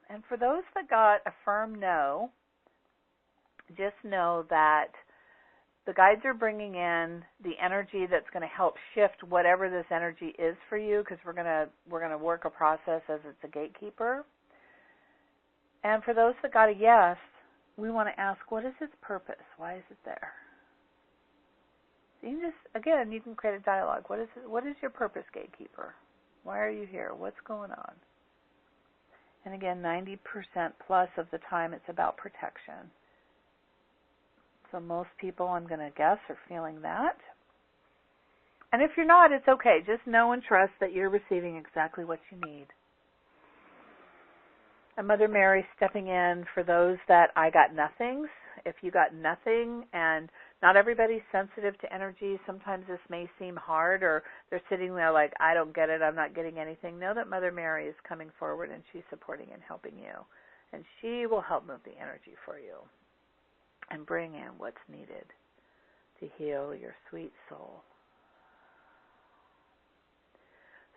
[SPEAKER 2] And for those that got a firm no, just know that the guides are bringing in the energy that's going to help shift whatever this energy is for you, because we're going to work a process as it's a gatekeeper. And for those that got a yes, we want to ask, what is its purpose? Why is it there? So you can just, again, you can create a dialogue. What is your purpose, gatekeeper? Why are you here? What's going on? And again, 90% plus of the time it's about protection. So most people, I'm going to guess, are feeling that. And if you're not, it's okay. Just know and trust that you're receiving exactly what you need. And Mother Mary stepping in for those that I got nothings. If you got nothing, and not everybody's sensitive to energy, sometimes this may seem hard, or they're sitting there like, I don't get it, I'm not getting anything. Know that Mother Mary is coming forward and she's supporting and helping you. And she will help move the energy for you and bring in what's needed to heal your sweet soul.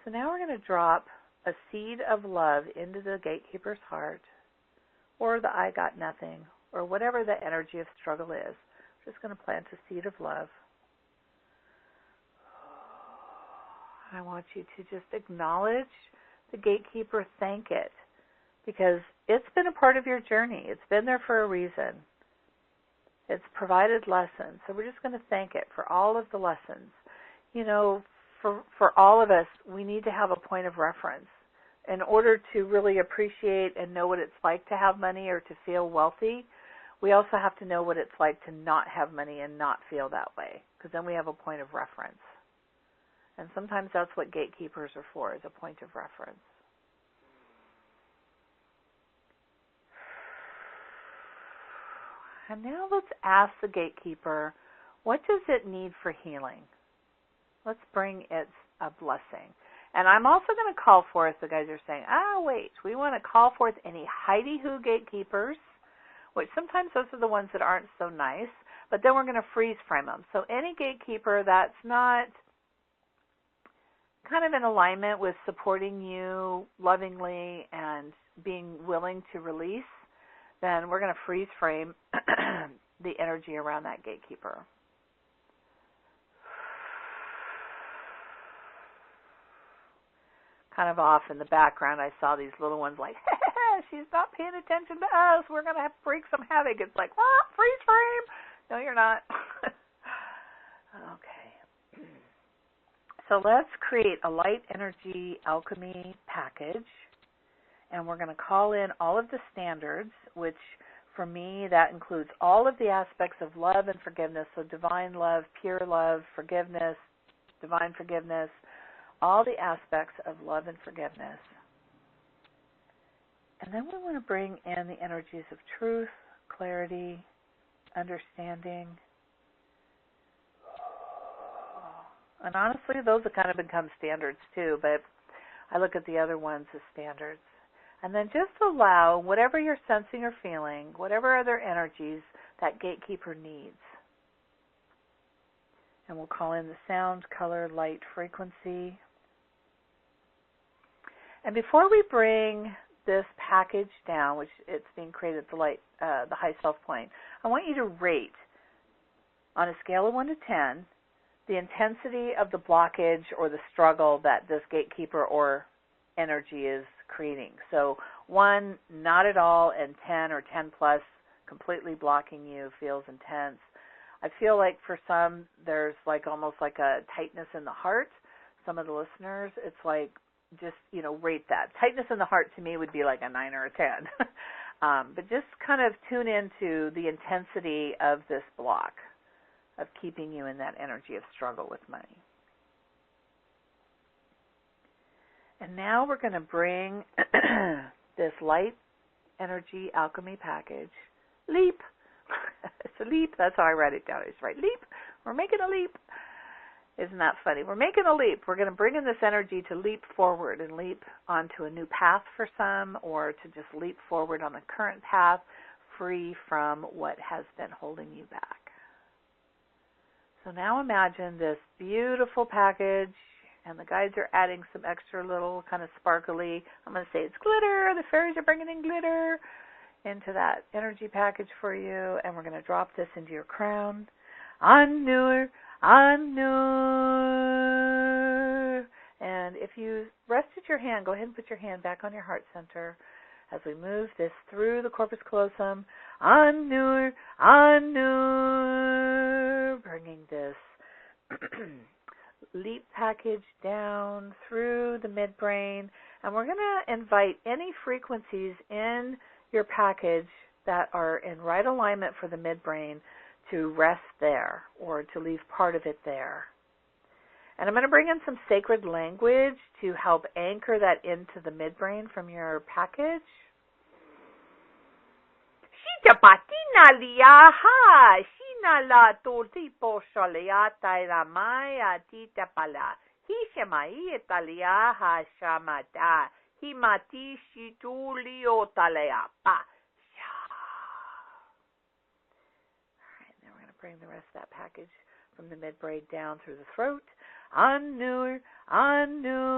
[SPEAKER 2] So now we're going to drop a seed of love into the gatekeeper's heart, or the I got nothing, or whatever the energy of struggle is. I'm just going to plant a seed of love. I want you to just acknowledge the gatekeeper, thank it, because it's been a part of your journey. It's been there for a reason. It's provided lessons. So we're just going to thank it for all of the lessons. You know, for all of us, we need to have a point of reference. In order to really appreciate and know what it's like to have money or to feel wealthy, we also have to know what it's like to not have money and not feel that way, because then we have a point of reference. And sometimes that's what gatekeepers are for, is a point of reference. And now let's ask the gatekeeper, what does it need for healing? Let's bring it a blessing. And I'm also going to call forth, the guys are saying, wait, we want to call forth any hidey-hoo gatekeepers, which sometimes those are the ones that aren't so nice, but then we're going to freeze frame them. So any gatekeeper that's not kind of in alignment with supporting you lovingly and being willing to release, then we're going to freeze frame the energy around that gatekeeper. Kind of off in the background, I saw these little ones like, she's not paying attention to us. We're going to freak some havoc. It's like, freeze frame. No, you're not. Okay. So let's create a light energy alchemy package. And we're going to call in all of the standards, which for me, that includes all of the aspects of love and forgiveness. So divine love, pure love, forgiveness, divine forgiveness, all the aspects of love and forgiveness. And then we want to bring in the energies of truth, clarity, understanding. And honestly, those have kind of become standards too, but I look at the other ones as standards. And then just allow whatever you're sensing or feeling, whatever other energies that gatekeeper needs. And we'll call in the sound, color, light, frequency. And before we bring this package down, which it's being created at the high self plane, I want you to rate on a scale of 1 to 10 the intensity of the blockage or the struggle that this gatekeeper or energy is creating. So 1, not at all, and 10 or 10 plus, completely blocking you, feels intense. I feel like for some, there's like almost like a tightness in the heart. Some of the listeners, it's like, just, rate that. Tightness in the heart to me would be like a 9 or a 10. But just kind of tune into the intensity of this block of keeping you in that energy of struggle with money. And now we're going to bring this light energy alchemy package. Leap. It's a leap. That's how I write it down. It's right. Leap. We're making a leap Isn't that funny? We're making a leap. We're going to bring in this energy to leap forward and leap onto a new path for some, or to just leap forward on the current path, free from what has been holding you back. So now imagine this beautiful package, and the guides are adding some extra little kind of sparkly, I'm going to say it's glitter. The fairies are bringing in glitter into that energy package for you, and we're going to drop this into your crown. Anur, Anur. And if you rested your hand, go ahead and put your hand back on your heart center as we move this through the corpus callosum. Anur, Anur. Bringing this leap package down through the midbrain. And we're going to invite any frequencies in your package that are in right alignment for the midbrain to rest there, or to leave part of it there. And I'm going to bring in some sacred language to help anchor that into the midbrain from your package. Shitapatina liaha, shina la tortipo shaleata ramaya titapala, hishamai italiaha shamata, himati shitulio taleapa. Bring the rest of that package from the midbrain down through the throat. Anur, Anur.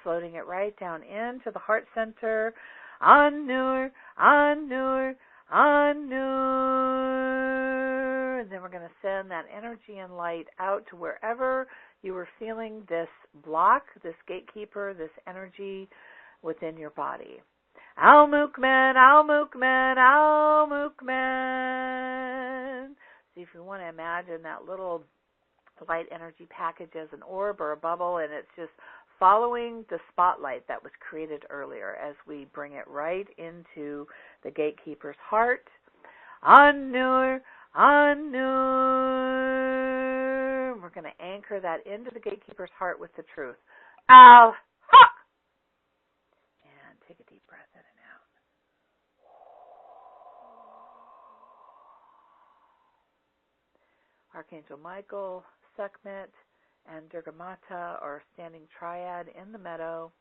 [SPEAKER 2] Floating it right down into the heart center. Anur, Anur, Anur. And then we're going to send that energy and light out to wherever you were feeling this block, this gatekeeper, this energy within your body. Al-Mukman, Al-Mukman, Al-Mukman. See if you want to imagine that little light energy package as an orb or a bubble, and it's just following the spotlight that was created earlier as we bring it right into the gatekeeper's heart. Anur, Anur. We're going to anchor that into the gatekeeper's heart with the truth. Al. Take a deep breath in and out. Archangel Michael, Sekhmet, and Durga Mata are standing triad in the meadow,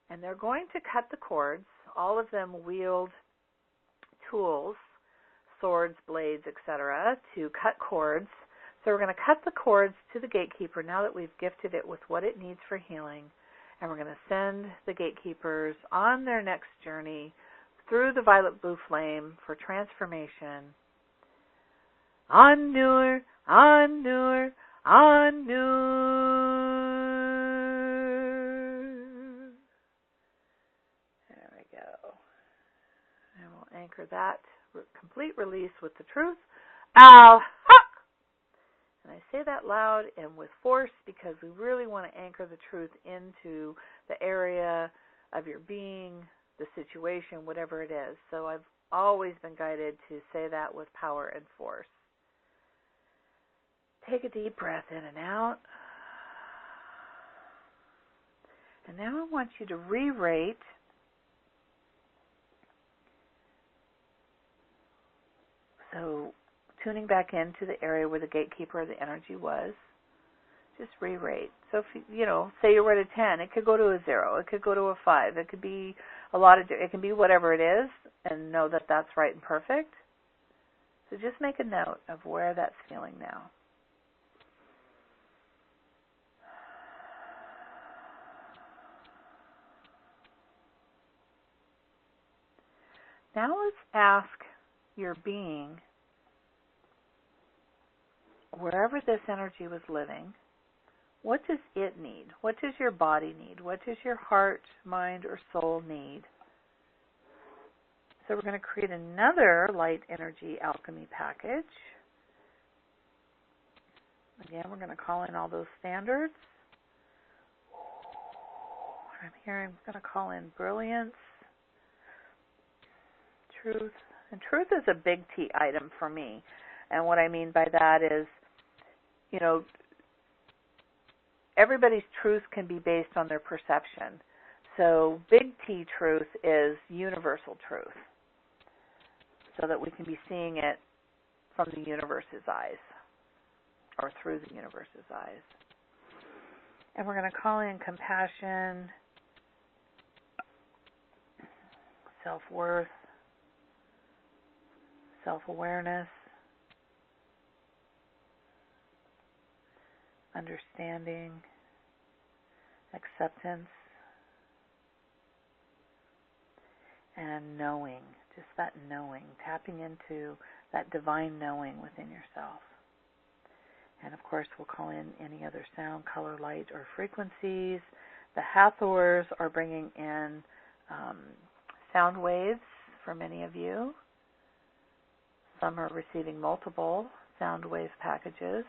[SPEAKER 2] and they're going to cut the cords. All of them wield tools, swords, blades, etc., to cut cords. So we're going to cut the cords to the gatekeeper now that we've gifted it with what it needs for healing. And we're going to send the gatekeepers on their next journey through the violet blue flame for transformation. Anur, Anur, Anur. There we go. And we'll anchor that complete release with the truth. Al. And I say that loud and with force because we really want to anchor the truth into the area of your being, the situation, whatever it is. So I've always been guided to say that with power and force. Take a deep breath in and out. And now I want you to re-rate so tuning back into the area where the gatekeeper of the energy was. Just re-rate. So if you say you were at a 10, it could go to a 0. It could go to a 5. It could be it can be whatever it is, and know that that's right and perfect. So just make a note of where that's feeling now. Now let's ask your being, wherever this energy was living, what does it need? What does your body need? What does your heart, mind, or soul need? So we're going to create another light energy alchemy package. Again, we're going to call in all those standards. I'm hearing we're going to call in brilliance, truth. And truth is a big T item for me. And what I mean by that is, everybody's truth can be based on their perception. So big T truth is universal truth, so that we can be seeing it from the universe's eyes. or through the universe's eyes. And we're going to call in compassion, self-worth, self-awareness, understanding, acceptance, and knowing, just that knowing, tapping into that divine knowing within yourself. And of course, we'll call in any other sound, color, light, or frequencies. The Hathors are bringing in sound waves for many of you. Some are receiving multiple sound wave packages.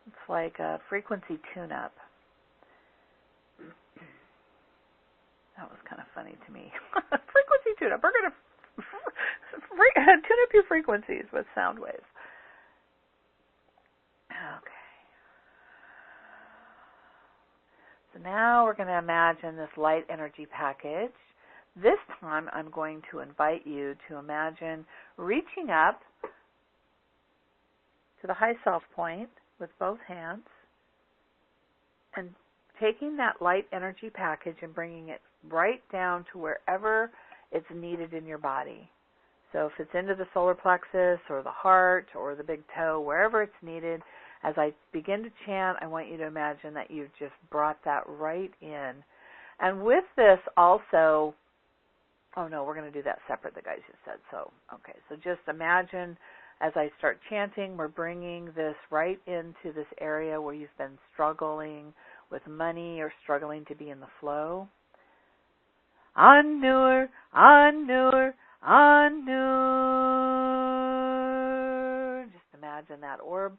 [SPEAKER 2] It's like a frequency tune-up. That was kind of funny to me. Frequency tune-up. We're going to tune up your frequencies with sound waves. Okay. So now we're going to imagine this light energy package. This time I'm going to invite you to imagine reaching up to the high self point with both hands and taking that light energy package and bringing it right down to wherever it's needed in your body. So if it's into the solar plexus or the heart or the big toe, wherever it's needed, as I begin to chant, I want you to imagine that you've just brought that right in. And with this also, oh no, we're going to do that separate, the guys just said. So, okay, so just imagine as I start chanting, we're bringing this right into this area where you've been struggling with money or struggling to be in the flow. Annur, Annur, Annur. Just imagine that orb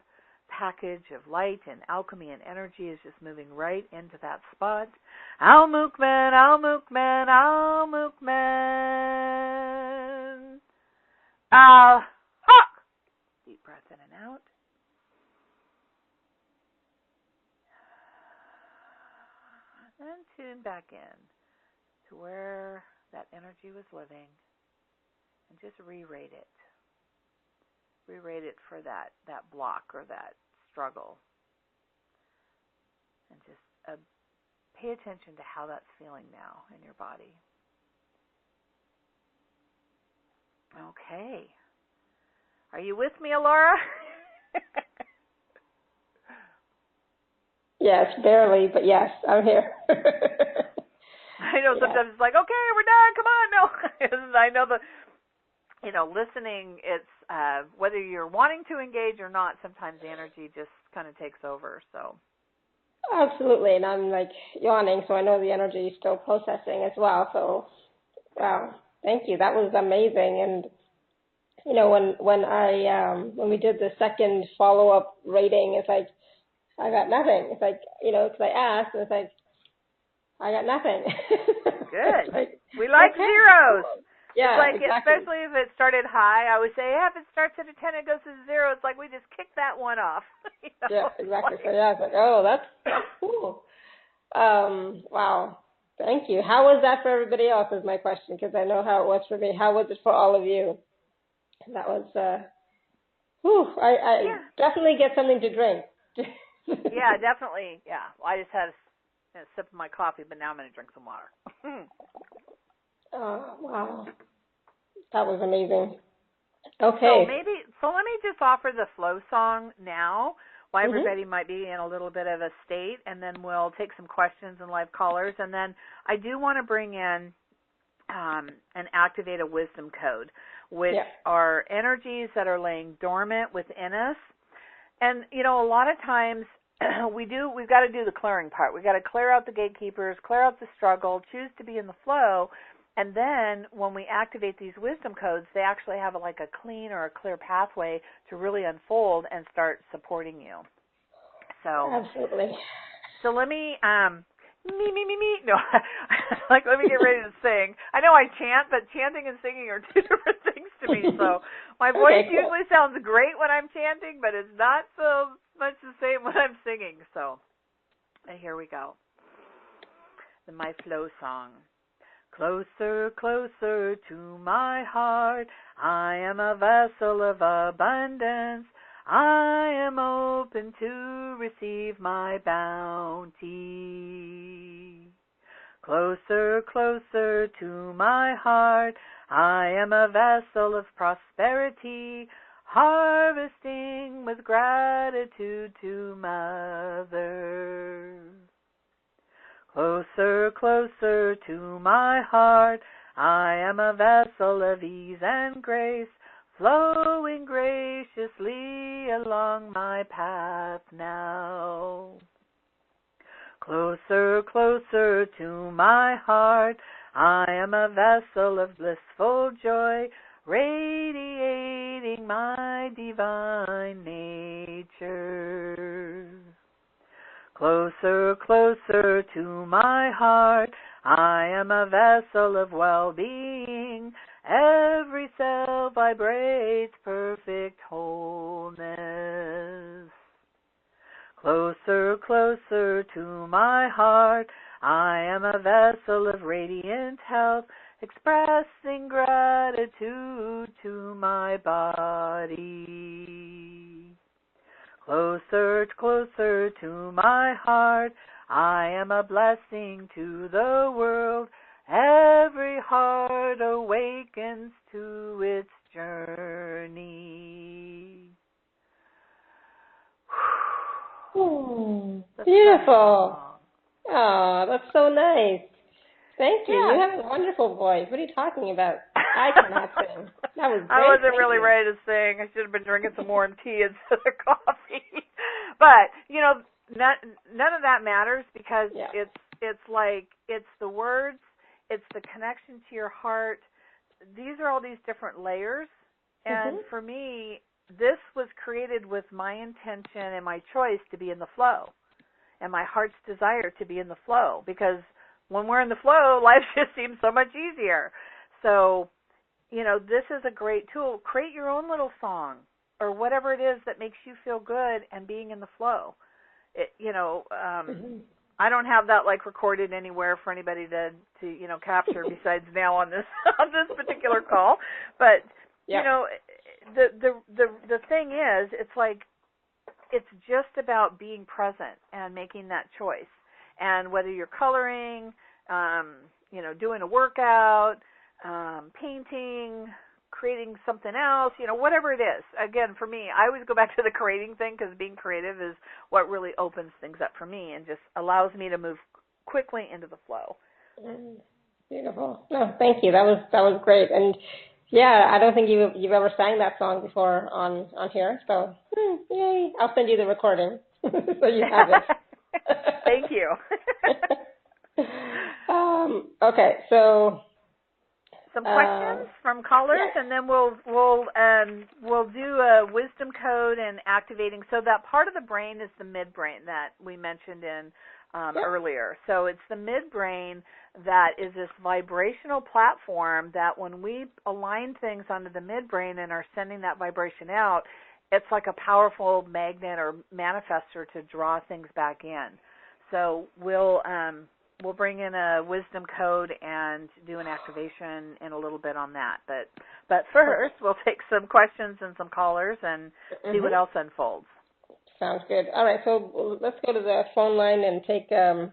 [SPEAKER 2] package of light and alchemy and energy is just moving right into that spot. Al Mukman, Al Mukman, Al Mukman. Al Haq. Deep breath in and out. And tune back in to where that energy was living and just re-rate it. Re-rate it for that block or that struggle. And just pay attention to how that's feeling now in your body. Okay. Are you with me, Alora?
[SPEAKER 1] Yes, barely, but yes, I'm here.
[SPEAKER 2] I know sometimes it's like, okay, we're done, come on, no. I know listening, it's whether you're wanting to engage or not, sometimes the energy just kind of takes over, so.
[SPEAKER 1] Absolutely, and I'm like yawning, so I know the energy is still processing as well, so wow, thank you. That was amazing. And when we did the second follow-up rating, it's like, I got nothing. It's like, because I asked, and it's like, I got nothing.
[SPEAKER 2] Good.
[SPEAKER 1] Like,
[SPEAKER 2] we like
[SPEAKER 1] okay.
[SPEAKER 2] zeros.
[SPEAKER 1] Yeah,
[SPEAKER 2] it's like,
[SPEAKER 1] exactly.
[SPEAKER 2] especially if it started high, I would say, if it starts at a 10, it goes to 0. It's like we just kicked that one off.
[SPEAKER 1] Yeah, exactly. So yeah, it's like, oh, that's cool. Wow. Thank you. How was that for everybody else is my question, because I know how it was for me. How was it for all of you? That was, I definitely get something to drink.
[SPEAKER 2] Yeah, definitely. Yeah. Well, I just had a sip of my coffee, but now I'm going to drink some water.
[SPEAKER 1] Oh, wow. That was amazing. Okay.
[SPEAKER 2] So let me just offer the flow song now while everybody might be in a little bit of a state, and then we'll take some questions and live callers. And then I do want to bring in and activate a wisdom code, which are energies that are laying dormant within us. And, a lot of times we've got to do the clearing part. We've got to clear out the gatekeepers, clear out the struggle, choose to be in the flow. And then when we activate these wisdom codes, they actually have a clean or a clear pathway to really unfold and start supporting you. So
[SPEAKER 1] absolutely.
[SPEAKER 2] So let me me. No, let me get ready to sing. I know I chant, but chanting and singing are two different things to me. So my voice usually sounds great when I'm chanting, but it's not so much the same when I'm singing. So here we go. My flow song. Closer, closer to my heart, I am a vessel of abundance. I am open to receive my bounty. Closer, closer to my heart, I am a vessel of prosperity, harvesting with gratitude to Mother. Closer, closer to my heart, I am a vessel of ease and grace, flowing graciously along my path now. Closer, closer to my heart, I am a vessel of blissful joy, radiating my divine nature. Closer, closer to my heart, I am a vessel of well-being, every cell vibrates perfect wholeness. Closer, closer to my heart, I am a vessel of radiant health, expressing gratitude to my body. Closer, closer to my heart, I am a blessing to the world, every heart awakens to its journey.
[SPEAKER 1] Beautiful. Oh, that's so nice. Thank you.
[SPEAKER 2] Yeah.
[SPEAKER 1] You have a wonderful voice. What are you talking about? I cannot sing. That was great.
[SPEAKER 2] I wasn't really ready to sing. I should have been drinking some warm tea instead of coffee. But, you know, none of that matters because it's like it's the words, it's the connection to your heart. These are all these different layers. And for me, this was created with my intention and my choice to be in the flow and my heart's desire to be in the flow, because when we're in the flow, life just seems so much easier. So, you know, this is a great tool. Create your own little song or whatever it is that makes you feel good and being in the flow. I don't have that like recorded anywhere for anybody to you know, capture besides now on this particular call. But you know, the thing is, it's like it's just about being present and making that choice. And whether you're coloring, you know, doing a workout, painting, creating something else, you know, whatever it is. Again, for me, I always go back to the creating thing because being creative is what really opens things up for me and just allows me to move quickly into the flow.
[SPEAKER 1] Beautiful. No, thank you. That was great. And yeah, I don't think you've ever sang that song before on here. So yay! I'll send you the recording so you have it.
[SPEAKER 2] Thank you.
[SPEAKER 1] Okay, so
[SPEAKER 2] some questions from callers, and then we'll do a wisdom code and activating. So that part of the brain is the midbrain that we mentioned in earlier. So it's the midbrain that is this vibrational platform that when we align things onto the midbrain and are sending that vibration out, it's like a powerful magnet or manifester to draw things back in. So we'll bring in a wisdom code and do an activation in a little bit on that. But first, we'll take some questions and some callers and see what else unfolds.
[SPEAKER 1] Sounds good. All right, so let's go to the phone line and take a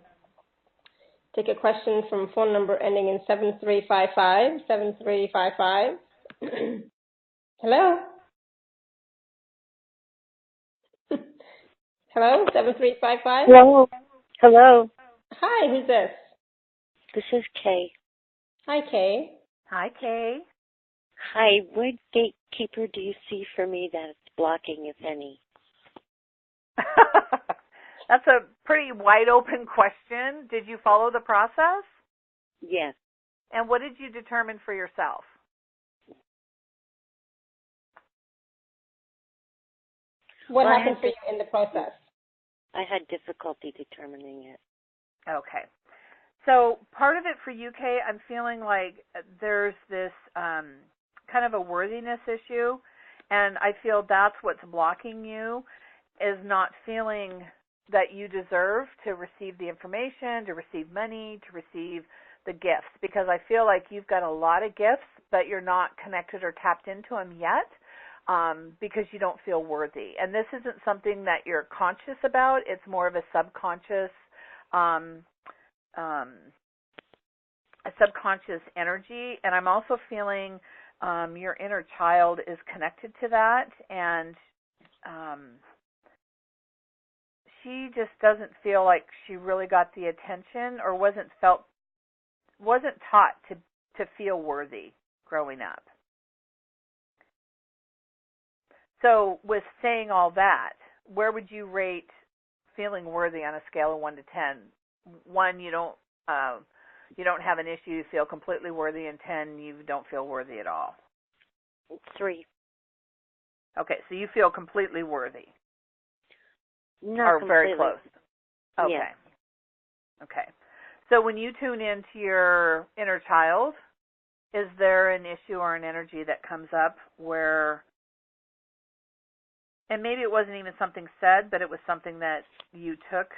[SPEAKER 1] question from phone number ending in 7355. 7355. Hello? Hello, 7355?
[SPEAKER 3] Hello.
[SPEAKER 1] Hi, who's this?
[SPEAKER 3] This is Kay.
[SPEAKER 1] Hi, Kay.
[SPEAKER 2] Hi, Kay.
[SPEAKER 3] Hi, what gatekeeper do you see for me that's blocking, if any?
[SPEAKER 2] That's a pretty wide open question. Did you follow the process?
[SPEAKER 3] Yes.
[SPEAKER 2] And what did you determine for yourself?
[SPEAKER 1] What happened for you in the process?
[SPEAKER 3] I had difficulty determining it.
[SPEAKER 2] Okay. So part of it for you, Kay, I'm feeling like there's this kind of a worthiness issue, and I feel that's what's blocking you, is not feeling that you deserve to receive the information, to receive money, to receive the gifts, because I feel like you've got a lot of gifts, but you're not connected or tapped into them yet. because you don't feel worthy. And this isn't something that you're conscious about. It's more of a subconscious energy. And I'm also feeling your inner child is connected to that, and she just doesn't feel like she really got the attention, or wasn't taught to feel worthy growing up. So with saying all that, where would you rate feeling worthy on a scale of 1 to 10? 1, you don't have an issue, you feel completely worthy, and 10, you don't feel worthy at all.
[SPEAKER 3] 3.
[SPEAKER 2] Okay, so you feel completely worthy.
[SPEAKER 3] Not
[SPEAKER 2] or
[SPEAKER 3] completely.
[SPEAKER 2] Very close. Okay.
[SPEAKER 3] Yeah.
[SPEAKER 2] Okay. So when you tune into your inner child, is there an issue or an energy that comes up where, and maybe it wasn't even something said, but it was something that you took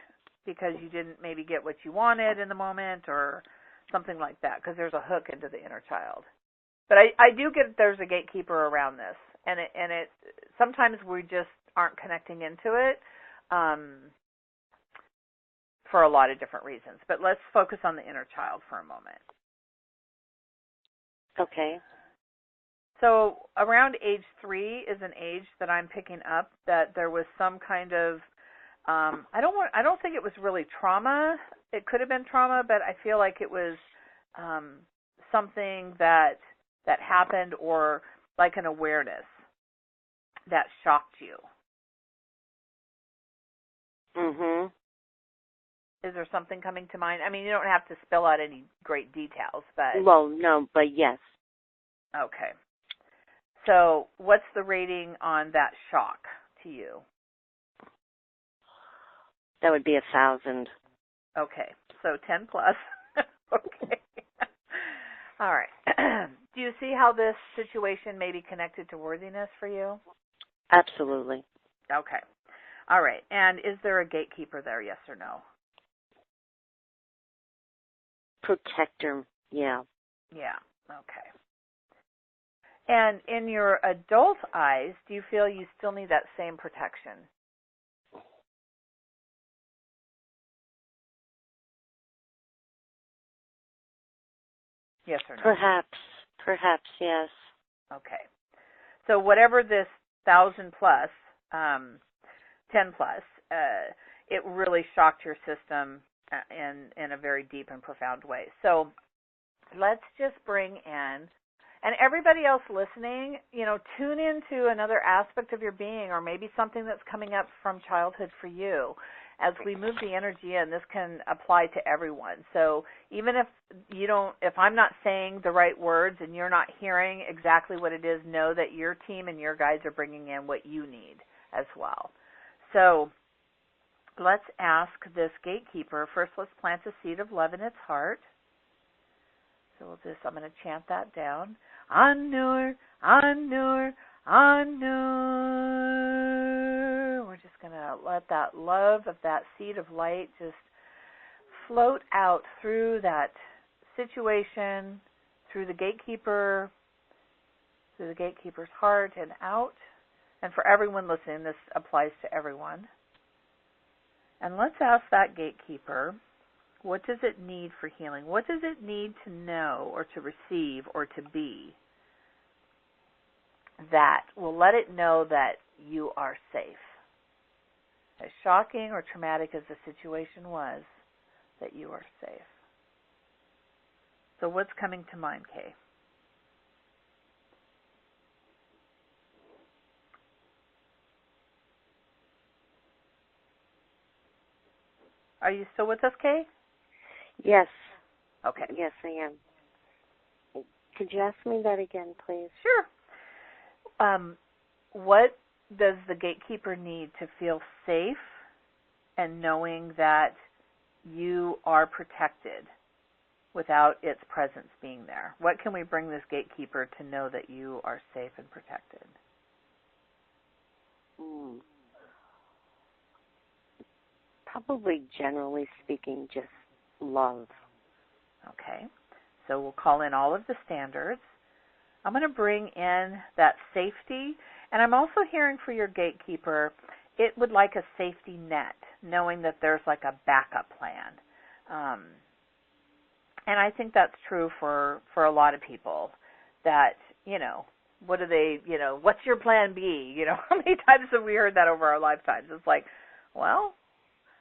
[SPEAKER 2] because you didn't maybe get what you wanted in the moment, or something like that, because there's a hook into the inner child. But I do get there's a gatekeeper around this, and it sometimes we just aren't connecting into it for a lot of different reasons. But let's focus on the inner child for a moment.
[SPEAKER 3] Okay.
[SPEAKER 2] So around age 3 is an age that I'm picking up that there was some kind of I don't think it was really trauma. It could have been trauma, but I feel like it was something that happened, or like an awareness that shocked you.
[SPEAKER 3] Mhm.
[SPEAKER 2] Is there something coming to mind? I mean, you don't have to spill out any great details, but...
[SPEAKER 3] Well, no, but yes.
[SPEAKER 2] Okay. So what's the rating on that shock to you?
[SPEAKER 3] That would be 1,000.
[SPEAKER 2] Okay, so 10 plus. Okay. All right. Do you see how this situation may be connected to worthiness for you?
[SPEAKER 3] Absolutely.
[SPEAKER 2] Okay. All right. And is there a gatekeeper there, yes or no?
[SPEAKER 3] Protector, yeah.
[SPEAKER 2] Yeah. Okay. And in your adult eyes, do you feel you still need that same protection? Yes or no?
[SPEAKER 3] Perhaps, yes.
[SPEAKER 2] Okay. So whatever this 1,000 plus, 10 plus, it really shocked your system in a very deep and profound way. So let's just bring in, and everybody else listening, tune into another aspect of your being, or maybe something that's coming up from childhood for you. As we move the energy in, this can apply to everyone. So even if I'm not saying the right words and you're not hearing exactly what it is, know that your team and your guides are bringing in what you need as well. So let's ask this gatekeeper. First, let's plant a seed of love in its heart. So I'm going to chant that down. Anur, Anur, Anur. We're just going to let that love of that seed of light just float out through that situation, through the gatekeeper, through the gatekeeper's heart and out. And for everyone listening, this applies to everyone. And let's ask that gatekeeper, what does it need for healing? What does it need to know or to receive or to be that will let it know that you are safe? As shocking or traumatic as the situation was, that you are safe. So what's coming to mind, Kay? Are you still with us, Kay?
[SPEAKER 3] Yes.
[SPEAKER 2] Okay.
[SPEAKER 3] Yes, I am. Could you ask me that again, please?
[SPEAKER 2] Sure. What does the gatekeeper need to feel safe and knowing that you are protected without its presence being there? What can we bring this gatekeeper to know that you are safe and protected?
[SPEAKER 3] Probably, generally speaking, just love.
[SPEAKER 2] Okay. So we'll call in all of the standards. I'm going to bring in that safety, And I'm also hearing for your gatekeeper, it would like a safety net, knowing that there's like a backup plan. And I think that's true for a lot of people that, what do they, what's your plan B? How many times have we heard that over our lifetimes? It's like, well,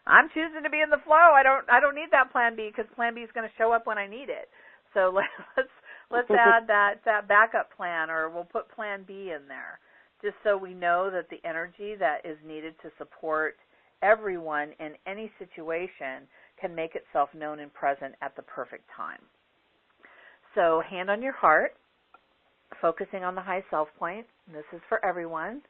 [SPEAKER 2] I'm choosing to be in the flow. I don't need that plan B because plan B is going to show up when I need it. So let's add that backup plan, or we'll put plan B in there, just so we know that the energy that is needed to support everyone in any situation can make itself known and present at the perfect time. So hand on your heart, focusing on the high self point. This is for everyone.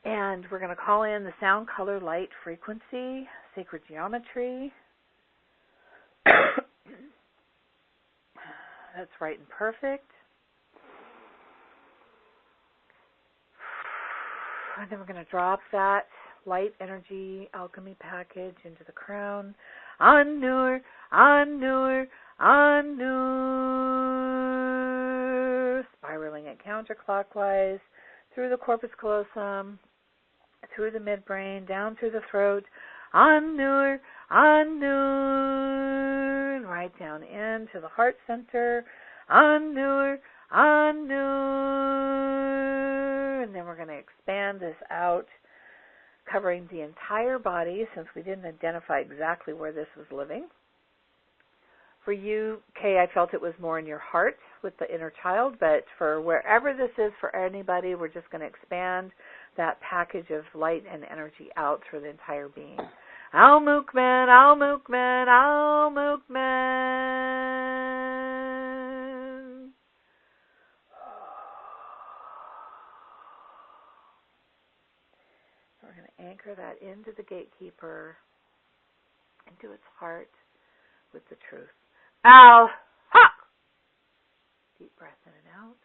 [SPEAKER 2] And we're going to call in the sound, color, light, frequency, sacred geometry. That's right and perfect. And then we're going to drop that light energy alchemy package into the crown. Anur, Anur, Anur. Spiraling it counterclockwise through the corpus callosum, through the midbrain, down through the throat. Anur, Anur. And right down into the heart center. Anur, Anur. And then we're going to expand this out, covering the entire body, since we didn't identify exactly where this was living. For you, Kay, I felt it was more in your heart with the inner child, but for wherever this is for anybody, we're just going to expand that package of light and energy out for the entire being. Al Mukman, Al Mukman, Al Mukman. We're going to anchor that into the gatekeeper, into its heart with the truth. Al, ha! Deep breath in and out.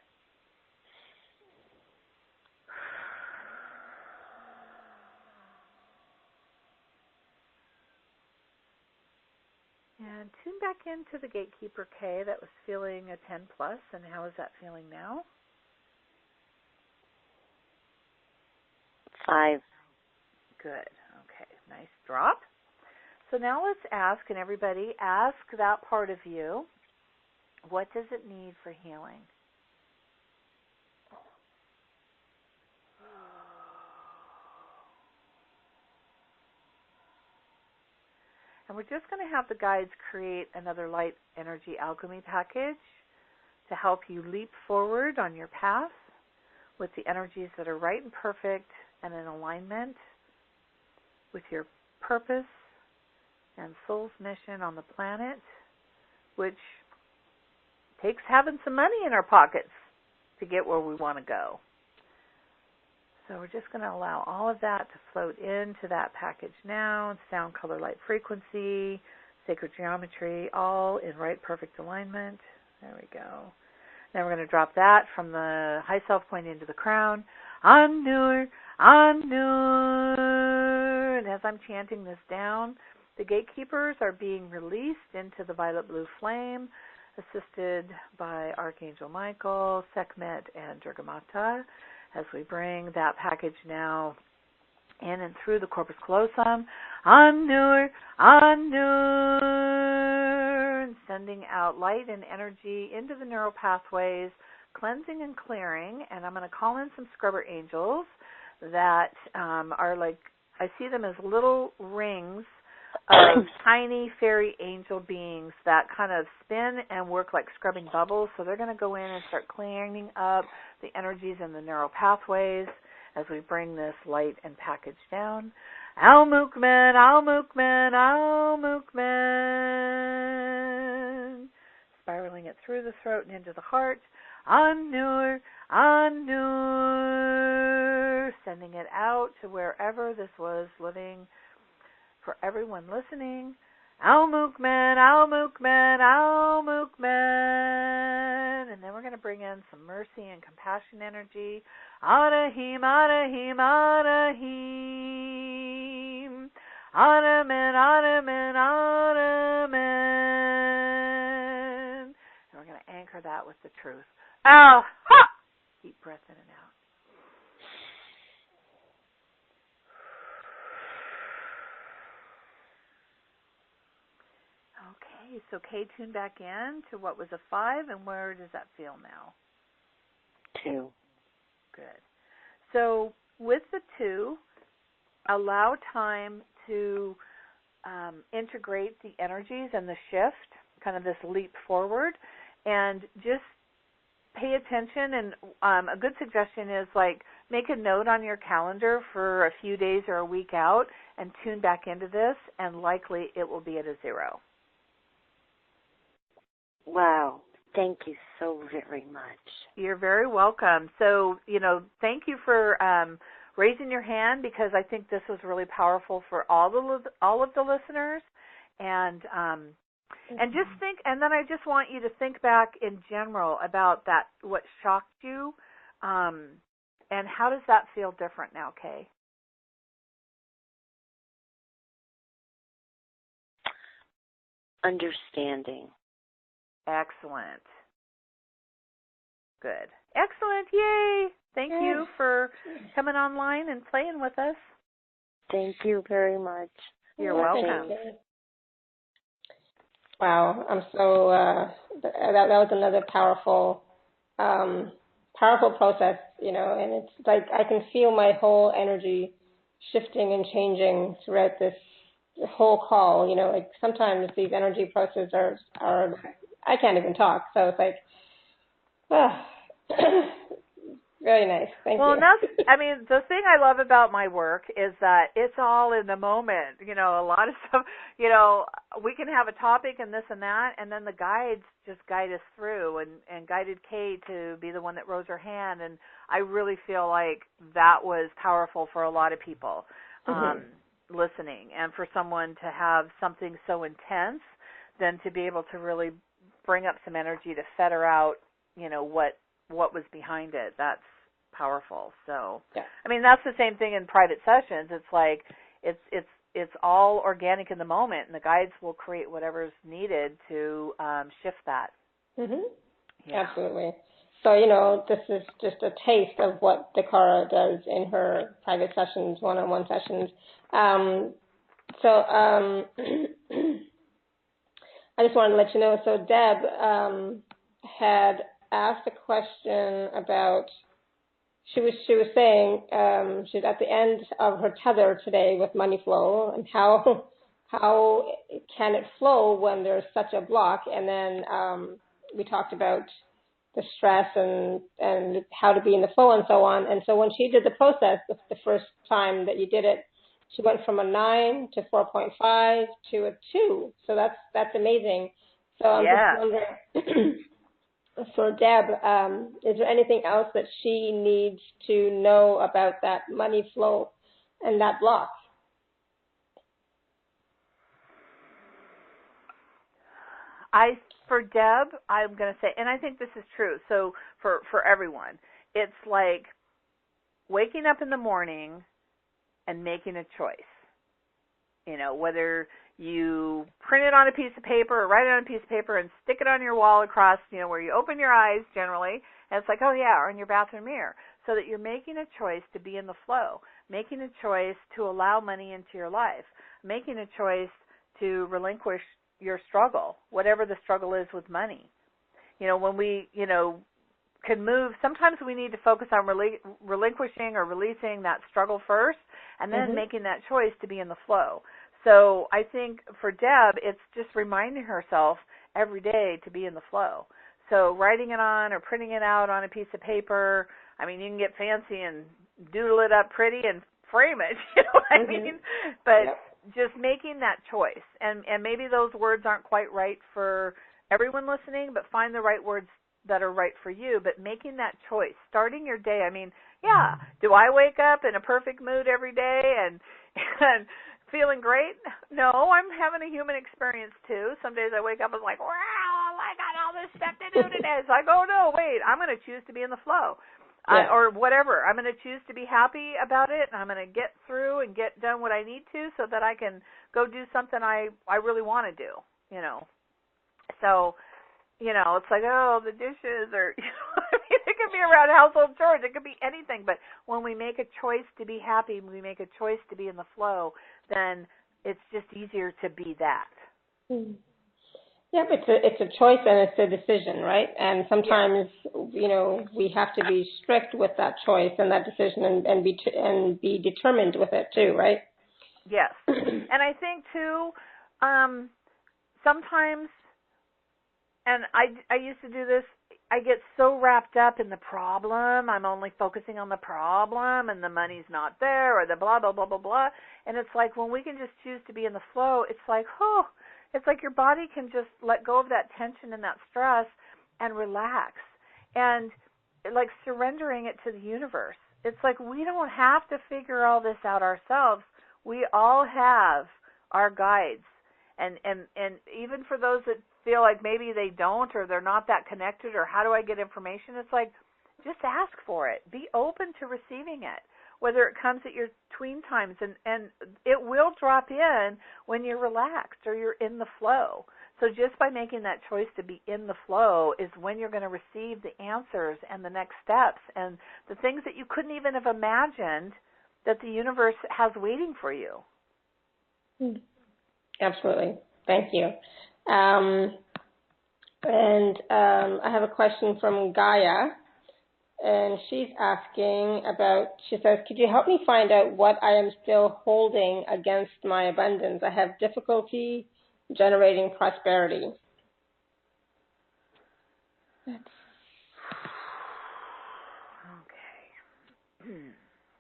[SPEAKER 2] And tune back into the gatekeeper K that was feeling a 10 plus, and how is that feeling now?
[SPEAKER 3] 5.
[SPEAKER 2] Good. Okay. Nice drop. So now let's ask, and everybody ask that part of you, what does it need for healing? And we're just going to have the guides create another light energy alchemy package to help you leap forward on your path with the energies that are right and perfect and in alignment with your purpose and soul's mission on the planet, which takes having some money in our pockets to get where we want to go. So we're just going to allow all of that to float into that package now. Sound, color, light, frequency, sacred geometry, all in right perfect alignment. There we go. Then we're going to drop that from the high self point into the crown. Anur, Anur. And as I'm chanting this down, the gatekeepers are being released into the violet blue flame, assisted by Archangel Michael, Sekhmet, and Durga Mata, as we bring that package now in and through the corpus callosum. Anur, Anur. And sending out light and energy into the neural pathways, cleansing and clearing. And I'm going to call in some scrubber angels that are like, I see them as little rings of tiny fairy angel beings that kind of spin and work like scrubbing bubbles. So they're going to go in and start cleaning up the energies in the neural pathways as we bring this light and package down. Al Mukman, Al Mukman, Al Mukman. Spiraling it through the throat and into the heart. Anur, Anur. Sending it out to wherever this was living. For everyone listening, Al Mukman, Al Mukman, Al Mukman. And then we're going to bring in some mercy and compassion energy. Arahim, Arahim, Arahim. Aramen, Aramen, Aramen. And we're going to anchor that with the truth. Al, ha! Deep breath in and out. Okay, so Kay, tune back in to what was a 5, and where does that feel now?
[SPEAKER 3] 2.
[SPEAKER 2] Good. So with the 2, allow time to integrate the energies and the shift, kind of this leap forward, and just pay attention. And a good suggestion is like make a note on your calendar for a few days or a week out and tune back into this, and likely it will be at a 0.
[SPEAKER 3] Wow. Thank you so very much.
[SPEAKER 2] You're very welcome. So, thank you for raising your hand, because I think this was really powerful for all of the listeners. And just think, and then I just want you to think back in general about that, what shocked you, and how does that feel different now, Kay?
[SPEAKER 3] Understanding.
[SPEAKER 2] Excellent. Good. Excellent. Yay. Thank you for coming online and playing with us.
[SPEAKER 3] Thank you very much.
[SPEAKER 2] You're welcome.
[SPEAKER 1] Wow, I'm so, that was another powerful process, and it's like I can feel my whole energy shifting and changing throughout this whole call, like sometimes these energy processes are I can't even talk, so it's like, very nice. Thank you.
[SPEAKER 2] Well, the thing I love about my work is that it's all in the moment. A lot of stuff, we can have a topic and this and that, and then the guides just guide us through, and guided Kay to be the one that rose her hand, and I really feel like that was powerful for a lot of people listening, and for someone to have something so intense, then to be able to really bring up some energy to feather out, what was behind it. That's powerful. So, yeah. That's the same thing in private sessions. It's like it's all organic in the moment, and the guides will create whatever's needed to shift that.
[SPEAKER 1] Mm-hmm.
[SPEAKER 2] Yeah.
[SPEAKER 1] Absolutely. So, this is just a taste of what DaKara does in her private sessions, one-on-one sessions. I just wanted to let you know, so Deb had asked a question about, she was saying she's at the end of her tether today with money flow, and how can it flow when there's such a block? And then we talked about the stress and how to be in the flow and so on. And so when she did the process, the first time that you did it, she went from a 9 to 4.5 to a 2. So that's amazing. So I'm just wondering, for Deb, is there anything else that she needs to know about that money flow and that block?
[SPEAKER 2] For Deb, I'm going to say, and I think this is true, so for everyone, it's like waking up in the morning and making a choice. Whether you print it on a piece of paper or write it on a piece of paper and stick it on your wall across, where you open your eyes generally, and it's like, oh yeah, or in your bathroom mirror, so that you're making a choice to be in the flow, making a choice to allow money into your life, making a choice to relinquish your struggle, whatever the struggle is with money. When we, can move, sometimes we need to focus on relinquishing or releasing that struggle first, and then making that choice to be in the flow. So I think for Deb, it's just reminding herself every day to be in the flow. So writing it on or printing it out on a piece of paper, you can get fancy and doodle it up pretty and frame it, you know what I mean? But just making that choice. And maybe those words aren't quite right for everyone listening, but find the right words that are right for you, but making that choice, starting your day. Do I wake up in a perfect mood every day and feeling great? No, I'm having a human experience too. Some days I wake up and I'm like, wow, I got all this stuff to do today. It's like, oh no, wait, I'm going to choose to be in the flow. Or whatever. I'm going to choose to be happy about it, and I'm going to get through and get done what I need to so that I can go do something I really want to do, So, it's like, oh, the dishes, or, it could be around household chores. It could be anything. But when we make a choice to be happy, when we make a choice to be in the flow, then it's just easier to be that.
[SPEAKER 1] Yep, it's a choice and it's a decision, right? And sometimes, we have to be strict with that choice and that decision and be determined with it too, right?
[SPEAKER 2] Yes. And I think too, sometimes, and I used to do this, I get so wrapped up in the problem. I'm only focusing on the problem and the money's not there or the blah, blah, blah, blah, blah. And it's like when we can just choose to be in the flow, it's like, it's like your body can just let go of that tension and that stress and relax. And like surrendering it to the universe. It's like we don't have to figure all this out ourselves. We all have our guides. And even for those that feel like maybe they don't or they're not that connected or how do I get information, it's like just ask for it. Be open to receiving it, whether it comes at your tween times. And it will drop in when you're relaxed or you're in the flow. So just by making that choice to be in the flow is when you're going to receive the answers and the next steps and the things that you couldn't even have imagined that the universe has waiting for you.
[SPEAKER 1] Absolutely. Thank you. I have a question from Gaia, and she's asking she says, could you help me find out what I am still holding against my abundance? I have difficulty generating prosperity.
[SPEAKER 2] Okay.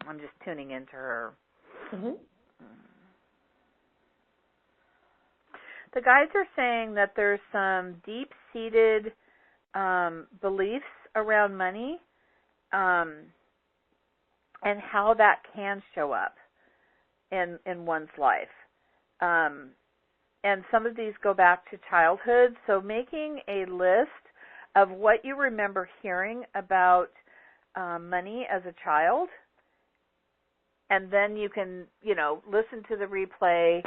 [SPEAKER 2] I'm just tuning into her.
[SPEAKER 1] Mm-hmm.
[SPEAKER 2] The guides are saying that there's some deep-seated beliefs around money and how that can show up in one's life. And some of these go back to childhood. So making a list of what you remember hearing about money as a child, and then you can, listen to the replay,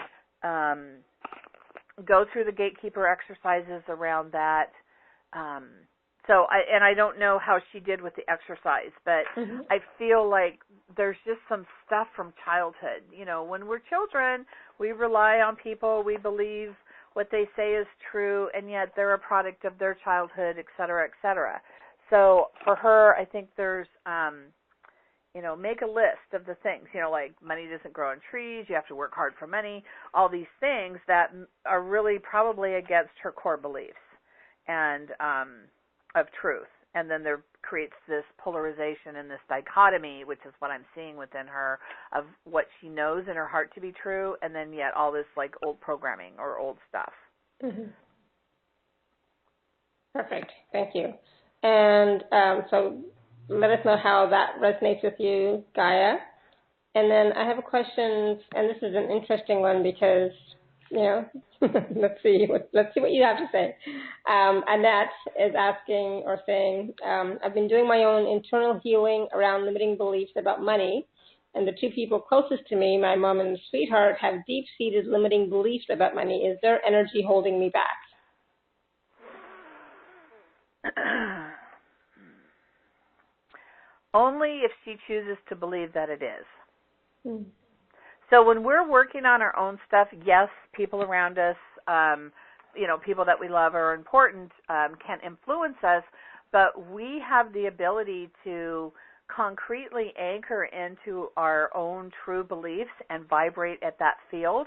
[SPEAKER 2] go through the gatekeeper exercises around that. I don't know how she did with the exercise, but I feel like there's just some stuff from childhood. When we're children, we rely on people, we believe what they say is true, and yet they're a product of their childhood, et cetera, et cetera. So for her, I think there's, make a list of the things, like money doesn't grow on trees, you have to work hard for money, all these things that are really probably against her core beliefs and of truth. And then there creates this polarization and this dichotomy, which is what I'm seeing within her, of what she knows in her heart to be true, and then yet all this like old programming or old stuff.
[SPEAKER 1] Mm-hmm. Perfect. Thank you. And so let us know how that resonates with you, Gaia. And then I have a question, and this is an interesting one because, let's see what you have to say. Annette is asking or saying, I've been doing my own internal healing around limiting beliefs about money, and the two people closest to me, my mom and sweetheart, have deep-seated limiting beliefs about money. Is their energy holding me back?
[SPEAKER 2] Only if she chooses to believe that it is. So when we're working on our own stuff, yes, people around us, people that we love are important, can influence us, but we have the ability to concretely anchor into our own true beliefs and vibrate at that field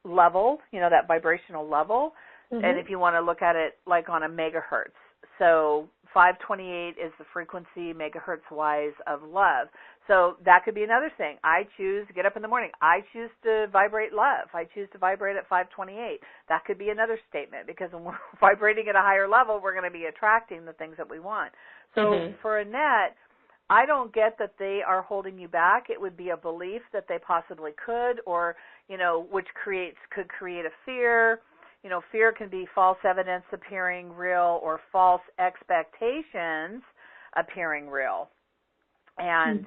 [SPEAKER 2] level, that vibrational level. And if you want to look at it like on a megahertz. So 528 is the frequency megahertz-wise of love. So that could be another thing. I choose to get up in the morning. I choose to vibrate love. I choose to vibrate at 528. That could be another statement because when we're vibrating at a higher level, we're going to be attracting the things that we want. So for Annette, I don't get that they are holding you back. It would be a belief that they possibly could or, which could create a fear. Fear can be false evidence appearing real or false expectations appearing real. And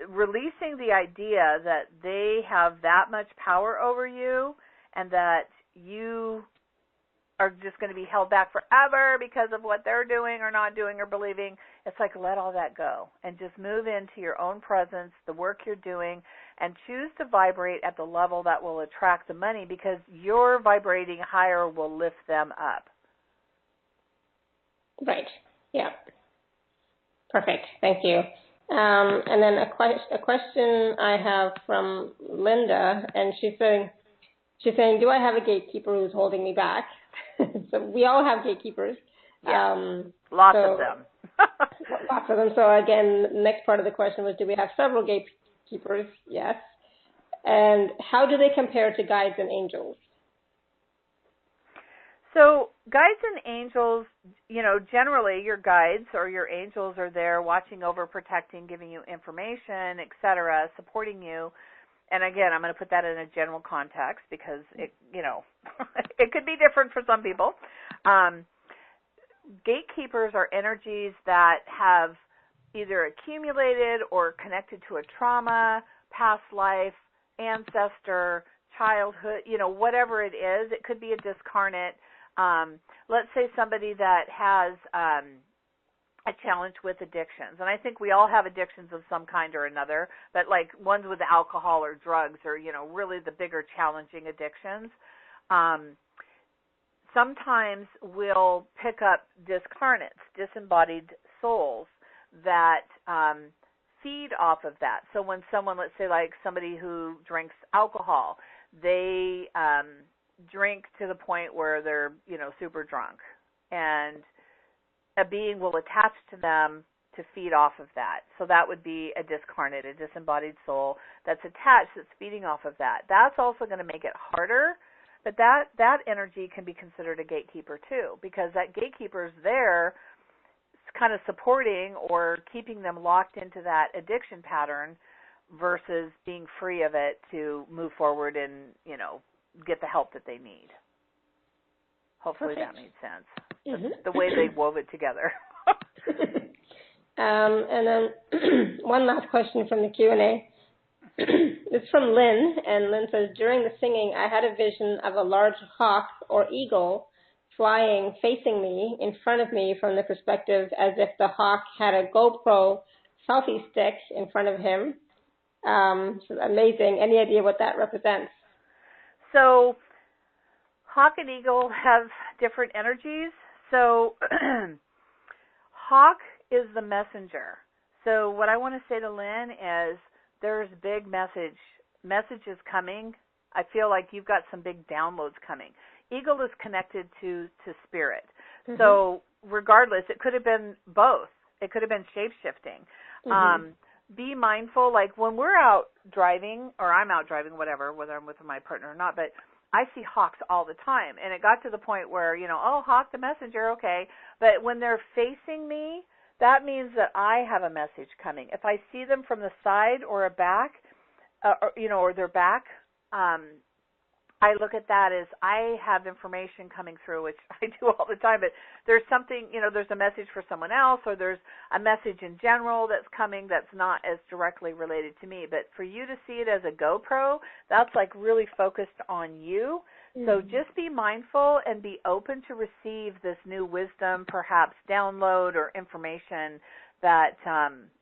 [SPEAKER 2] releasing the idea that they have that much power over you and that you are just going to be held back forever because of what they're doing or not doing or believing. It's like let all that go and just move into your own presence, the work you're doing, and choose to vibrate at the level that will attract the money, because your vibrating higher will lift them up.
[SPEAKER 1] Right. Yeah. Perfect. Thank you. And then a question I have from Linda, and she's saying, do I have a gatekeeper who's holding me back? So we all have gatekeepers.
[SPEAKER 2] Yeah. Lots of them.
[SPEAKER 1] Lots of them. So again, the next part of the question was, do we have several gatekeepers? Yes. And how do they compare to guides and angels?
[SPEAKER 2] So guides and angels, generally your guides or your angels are there watching over, protecting, giving you information, etc., supporting you. And again, I'm going to put that in a general context because it could be different for some people. Gatekeepers are energies that have either accumulated or connected to a trauma, past life, ancestor, childhood, whatever it is. It could be a discarnate. Let's say somebody that has a challenge with addictions. And I think we all have addictions of some kind or another, but like ones with alcohol or drugs or, really the bigger challenging addictions. Sometimes we'll pick up discarnates, disembodied souls that feed off of that. So when someone, let's say like somebody who drinks alcohol, they drink to the point where they're, super drunk. And a being will attach to them to feed off of that. So that would be a discarnate, a disembodied soul that's attached, that's feeding off of that. That's also going to make it harder. But that energy can be considered a gatekeeper too, because that gatekeeper is there kind of supporting or keeping them locked into that addiction pattern versus being free of it to move forward and, get the help that they need. Hopefully
[SPEAKER 1] Perfect.
[SPEAKER 2] That made sense.
[SPEAKER 1] Mm-hmm.
[SPEAKER 2] The way they wove it together.
[SPEAKER 1] And then one last question from the Q&A. It's from Lynn, and Lynn says, during the singing, I had a vision of a large hawk or eagle flying, facing me, in front of me from the perspective as if the hawk had a GoPro selfie stick in front of him. So amazing. Any idea what that represents?
[SPEAKER 2] So hawk and eagle have different energies. So hawk is the messenger. So what I want to say to Lynn is, there's big messages coming. I feel like you've got some big downloads coming. Eagle is connected to spirit. Mm-hmm. So regardless, it could have been both. It could have been shape-shifting. Mm-hmm. Be mindful, like when we're out driving, or I'm out driving, whatever, whether I'm with my partner or not, but I see hawks all the time. And it got to the point where, hawk the messenger, okay. But when they're facing me, that means that I have a message coming. If I see them from the side or a back, or their back, I look at that as I have information coming through, which I do all the time. But there's something, there's a message for someone else, or there's a message in general that's coming that's not as directly related to me. But for you to see it as a GoPro, that's like really focused on you. Mm-hmm. So just be mindful and be open to receive this new wisdom, perhaps download or information that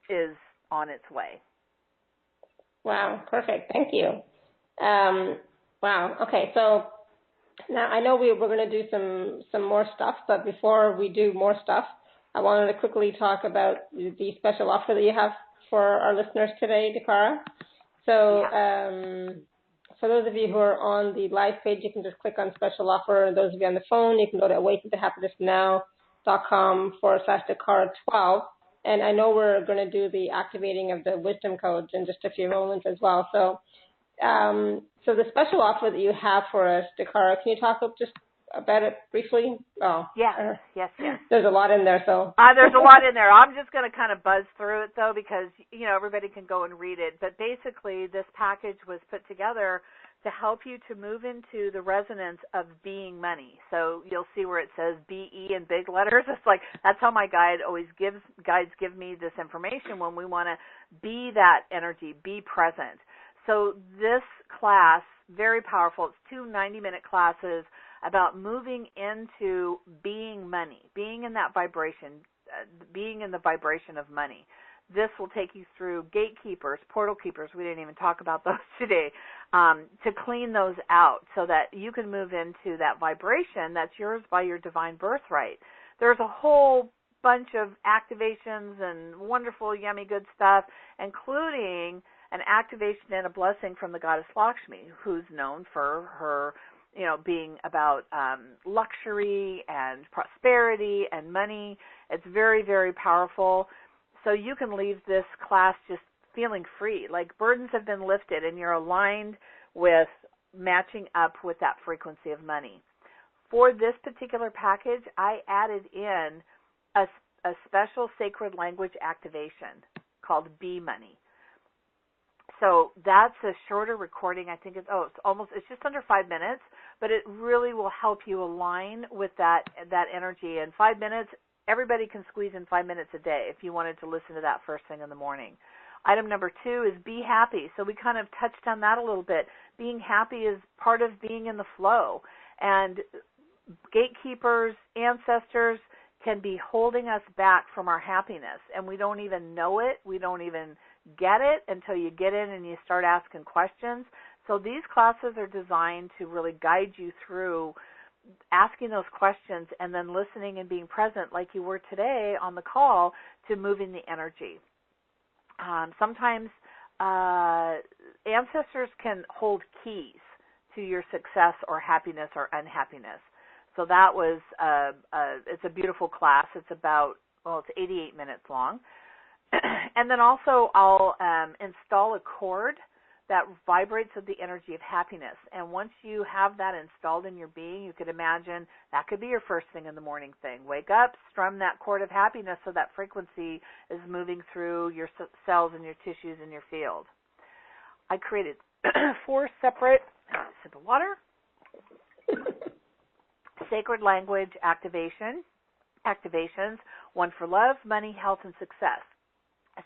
[SPEAKER 2] is on its way.
[SPEAKER 1] Wow, perfect. Thank you. Wow. Okay, so now I know we're going to do some more stuff, but before we do more stuff, I wanted to quickly talk about the special offer that you have for our listeners today, DaKara. So for those of you who are on the live page, you can just click on special offer. Those of you on the phone, you can go to awakentohappinessnow.com/DaKara12. And I know we're going to do the activating of the wisdom codes in just a few moments as well. So the special offer that you have for us, DaKara, can you talk just about it briefly? Oh,
[SPEAKER 2] yes.
[SPEAKER 1] There's a lot in there, so.
[SPEAKER 2] There's a lot in there. I'm just going to kind of buzz through it, though, because, everybody can go and read it. But basically, this package was put together to help you to move into the resonance of being money. So you'll see where it says BE in big letters. It's like, that's how my guides give me this information when we want to be that energy, be present. So this class, very powerful. It's 2 90-minute classes about moving into being money, being in that vibration, being in the vibration of money. this will take you through gatekeepers, portal keepers. We didn't even talk about those today, to clean those out so that you can move into that vibration that's yours by your divine birthright. There's a whole bunch of activations and wonderful, yummy, good stuff, including an activation and a blessing from the goddess Lakshmi, who's known for her, being about luxury and prosperity and money. It's very, very powerful. So you can leave this class just feeling free, like burdens have been lifted and you're aligned with matching up with that frequency of money. For this particular package, I added in a special sacred language activation called Be Money. So that's a shorter recording. I think it's just under 5 minutes, but it really will help you align with that energy. In 5 minutes, everybody can squeeze in 5 minutes a day if you wanted to listen to that first thing in the morning. Item number 2 is Be Happy. So we kind of touched on that a little bit. Being happy is part of being in the flow. And gatekeepers, ancestors can be holding us back from our happiness, and we don't even know it. We don't even get it until you get in and you start asking questions. So these classes are designed to really guide you through asking those questions and then listening and being present like you were today on the call to moving the energy. Sometimes ancestors can hold keys to your success or happiness or unhappiness. So that was it's a beautiful class. It's about, it's 88 minutes long. And then also I'll install a cord that vibrates with the energy of happiness. And once you have that installed in your being, you could imagine that could be your first thing in the morning thing. Wake up, strum that cord of happiness so that frequency is moving through your cells and your tissues in your field. I created 4 separate, sip of water, sacred language activations, one for love, money, health, and success.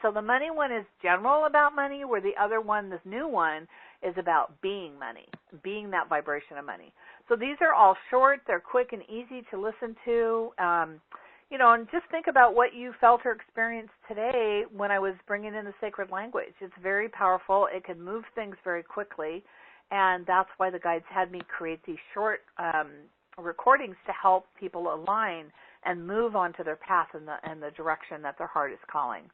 [SPEAKER 2] So the money one is general about money, where the other one, this new one, is about being money, being that vibration of money. So these are all short, they're quick and easy to listen to, and just think about what you felt or experienced today when I was bringing in the sacred language. It's very powerful. It can move things very quickly, and that's why the guides had me create these short recordings to help people align and move onto their path in the direction that their heart is calling.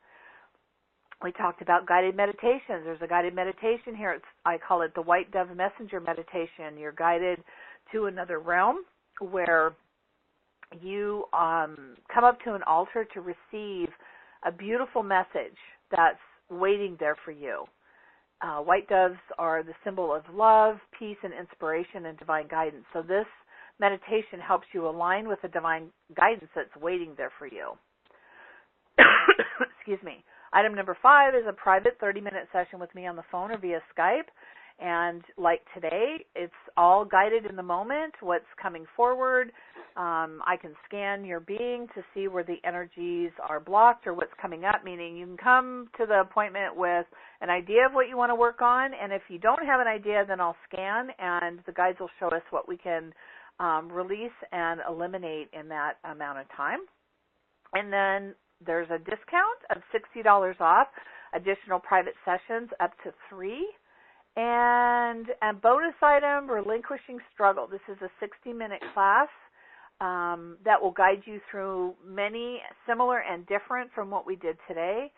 [SPEAKER 2] We talked about guided meditations. There's a guided meditation here. I call it the White Dove Messenger Meditation. You're guided to another realm where you come up to an altar to receive a beautiful message that's waiting there for you. White doves are the symbol of love, peace, and inspiration and divine guidance. So this meditation helps you align with the divine guidance that's waiting there for you. Excuse me. Item number 5 is a private 30-minute session with me on the phone or via Skype. And like today, it's all guided in the moment, what's coming forward. I can scan your being to see where the energies are blocked or what's coming up, meaning you can come to the appointment with an idea of what you want to work on. And if you don't have an idea, then I'll scan, and the guides will show us what we can release and eliminate in that amount of time. And then there's a discount of $60 off, additional private sessions up to 3. And a bonus item, Relinquishing Struggle. This is a 60-minute class that will guide you through many similar and different from what we did today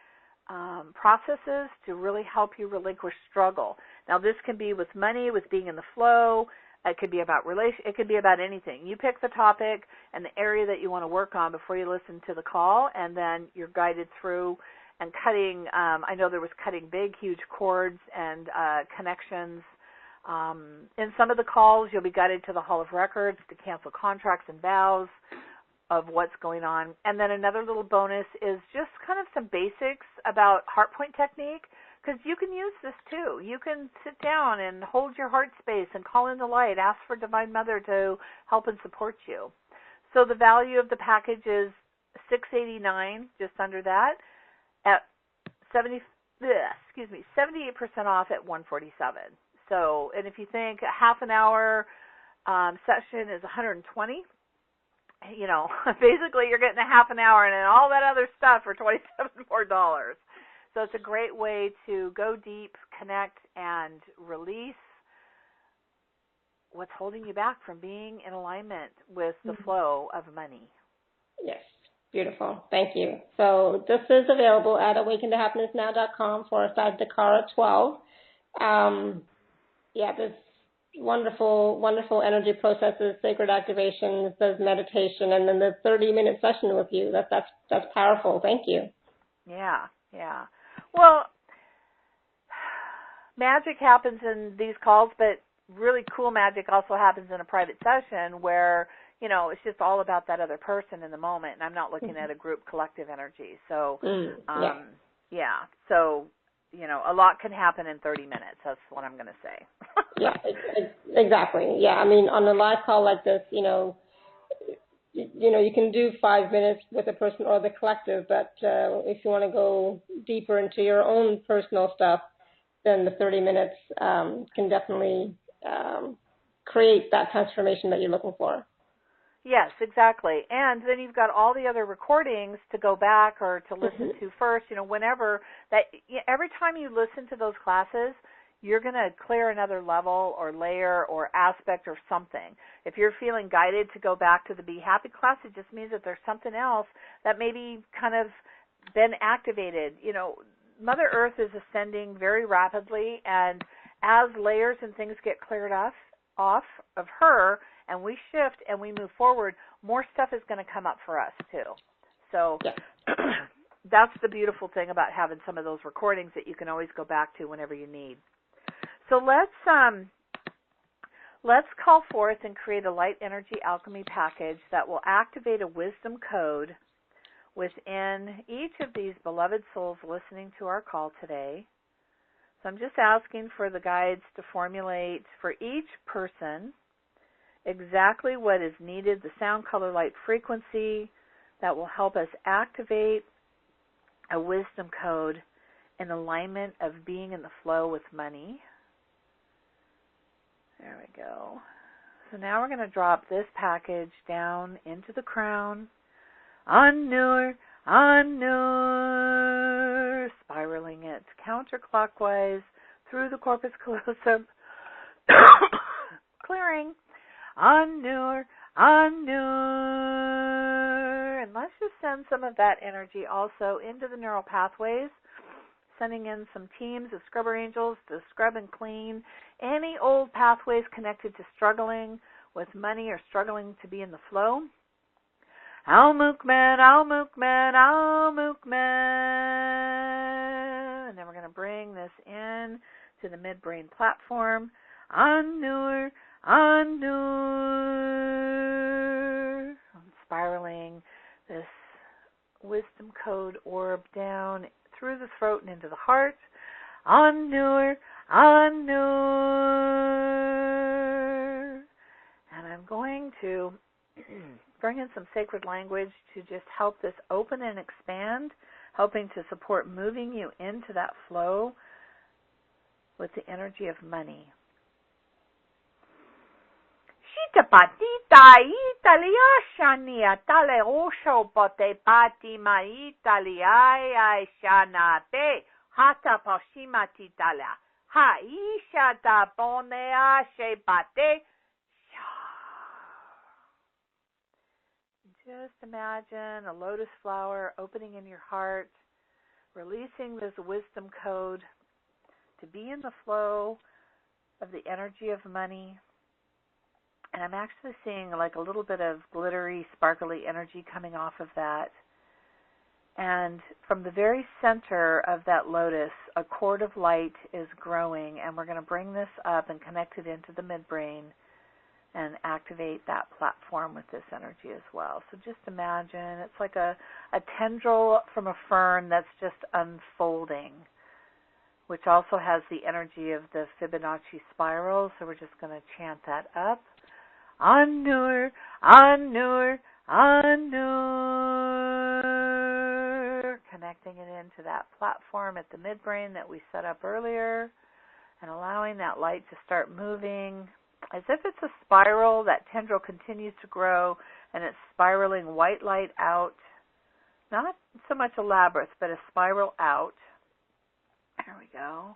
[SPEAKER 2] processes to really help you relinquish struggle. Now, this can be with money, with being in the flow. It could be about it could be about anything. You pick the topic and the area that you want to work on before you listen to the call, and then you're guided through and cutting. I know there was cutting big, huge cords and connections. In some of the calls, you'll be guided to the Hall of Records to cancel contracts and vows of what's going on. And then another little bonus is just kind of some basics about heart point technique, because you can use this too. You can sit down and hold your heart space and call in the light, ask for Divine Mother to help and support you. So the value of the package is $689, just under that, at 78% off at $147. So, and if you think a half an hour session is $120, basically you're getting a half an hour and then all that other stuff for $27 more. So it's a great way to go deep, connect, and release what's holding you back from being in alignment with the flow of money.
[SPEAKER 1] Yes. Beautiful. Thank you. So this is available at awakentohappinessnow.com/DaKara12. There's wonderful, wonderful energy processes, sacred activations, there's meditation, and then the 30-minute session with you. That's powerful. Thank you.
[SPEAKER 2] Yeah. Well, magic happens in these calls, but really cool magic also happens in a private session where, it's just all about that other person in the moment, and I'm not looking at a group collective energy. So, So, a lot can happen in 30 minutes. That's what I'm going to say.
[SPEAKER 1] Yeah, exactly. Yeah, I mean, on a live call like this, you can do 5 minutes with a person or the collective, but if you want to go deeper into your own personal stuff, then the 30 minutes can definitely create that transformation that you're looking for.
[SPEAKER 2] Yes, exactly. And then you've got all the other recordings to go back or to listen to first, whenever that. Every time you listen to those classes, you're going to clear another level or layer or aspect or something. If you're feeling guided to go back to the Be Happy class, it just means that there's something else that maybe kind of been activated. Mother Earth is ascending very rapidly, and as layers and things get cleared off of her, and we shift and we move forward, more stuff is going to come up for us too. So that's the beautiful thing about having some of those recordings that you can always go back to whenever you need. So let's call forth and create a light energy alchemy package that will activate a wisdom code within each of these beloved souls listening to our call today. So I'm just asking for the guides to formulate for each person exactly what is needed, the sound, color, light, frequency that will help us activate a wisdom code in alignment of being in the flow with money. There we go. So now we're going to drop this package down into the crown. Annur, spiraling it counterclockwise through the corpus callosum, clearing. Annur, and let's just send some of that energy also into the neural pathways, sending in some teams of scrubber angels to scrub and clean any old pathways connected to struggling with money or struggling to be in the flow. Al-Mukman, and then we're going to bring this in to the midbrain platform. Annur, I'm spiraling this wisdom code orb down through the throat and into the heart. Annur, and I'm going to bring in some sacred language to just help this open and expand, helping to support moving you into that flow with the energy of money. Shita patita Italia shania tale osho pote pati ma Italia shana te hata poshima titala ha isha ta ponea she pate. Just imagine a lotus flower opening in your heart, releasing this wisdom code to be in the flow of the energy of money. And I'm actually seeing like a little bit of glittery, sparkly energy coming off of that. And from the very center of that lotus, a cord of light is growing, and we're going to bring this up and connect it into the midbrain and activate that platform with this energy as well. So just imagine it's like a tendril from a fern that's just unfolding, which also has the energy of the Fibonacci spiral. So we're just going to chant that up. Annur, Annur, Annur. Connecting it into that platform at the midbrain that we set up earlier and allowing that light to start moving. As if it's a spiral, that tendril continues to grow and it's spiraling white light out. Not so much a labyrinth, but a spiral out. There we go.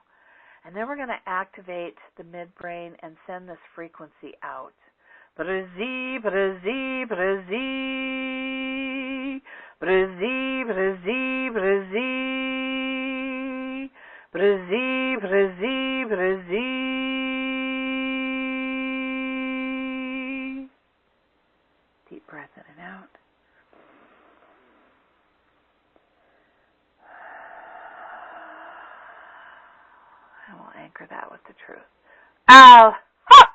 [SPEAKER 2] And then we're going to activate the midbrain and send this frequency out. Brazee, Brazee, Brazee, Brazee, Brazee, Brazee, Brazee, Brazee, Brazee. Deep breath in and out. And we'll anchor that with the truth. Ow! Huck!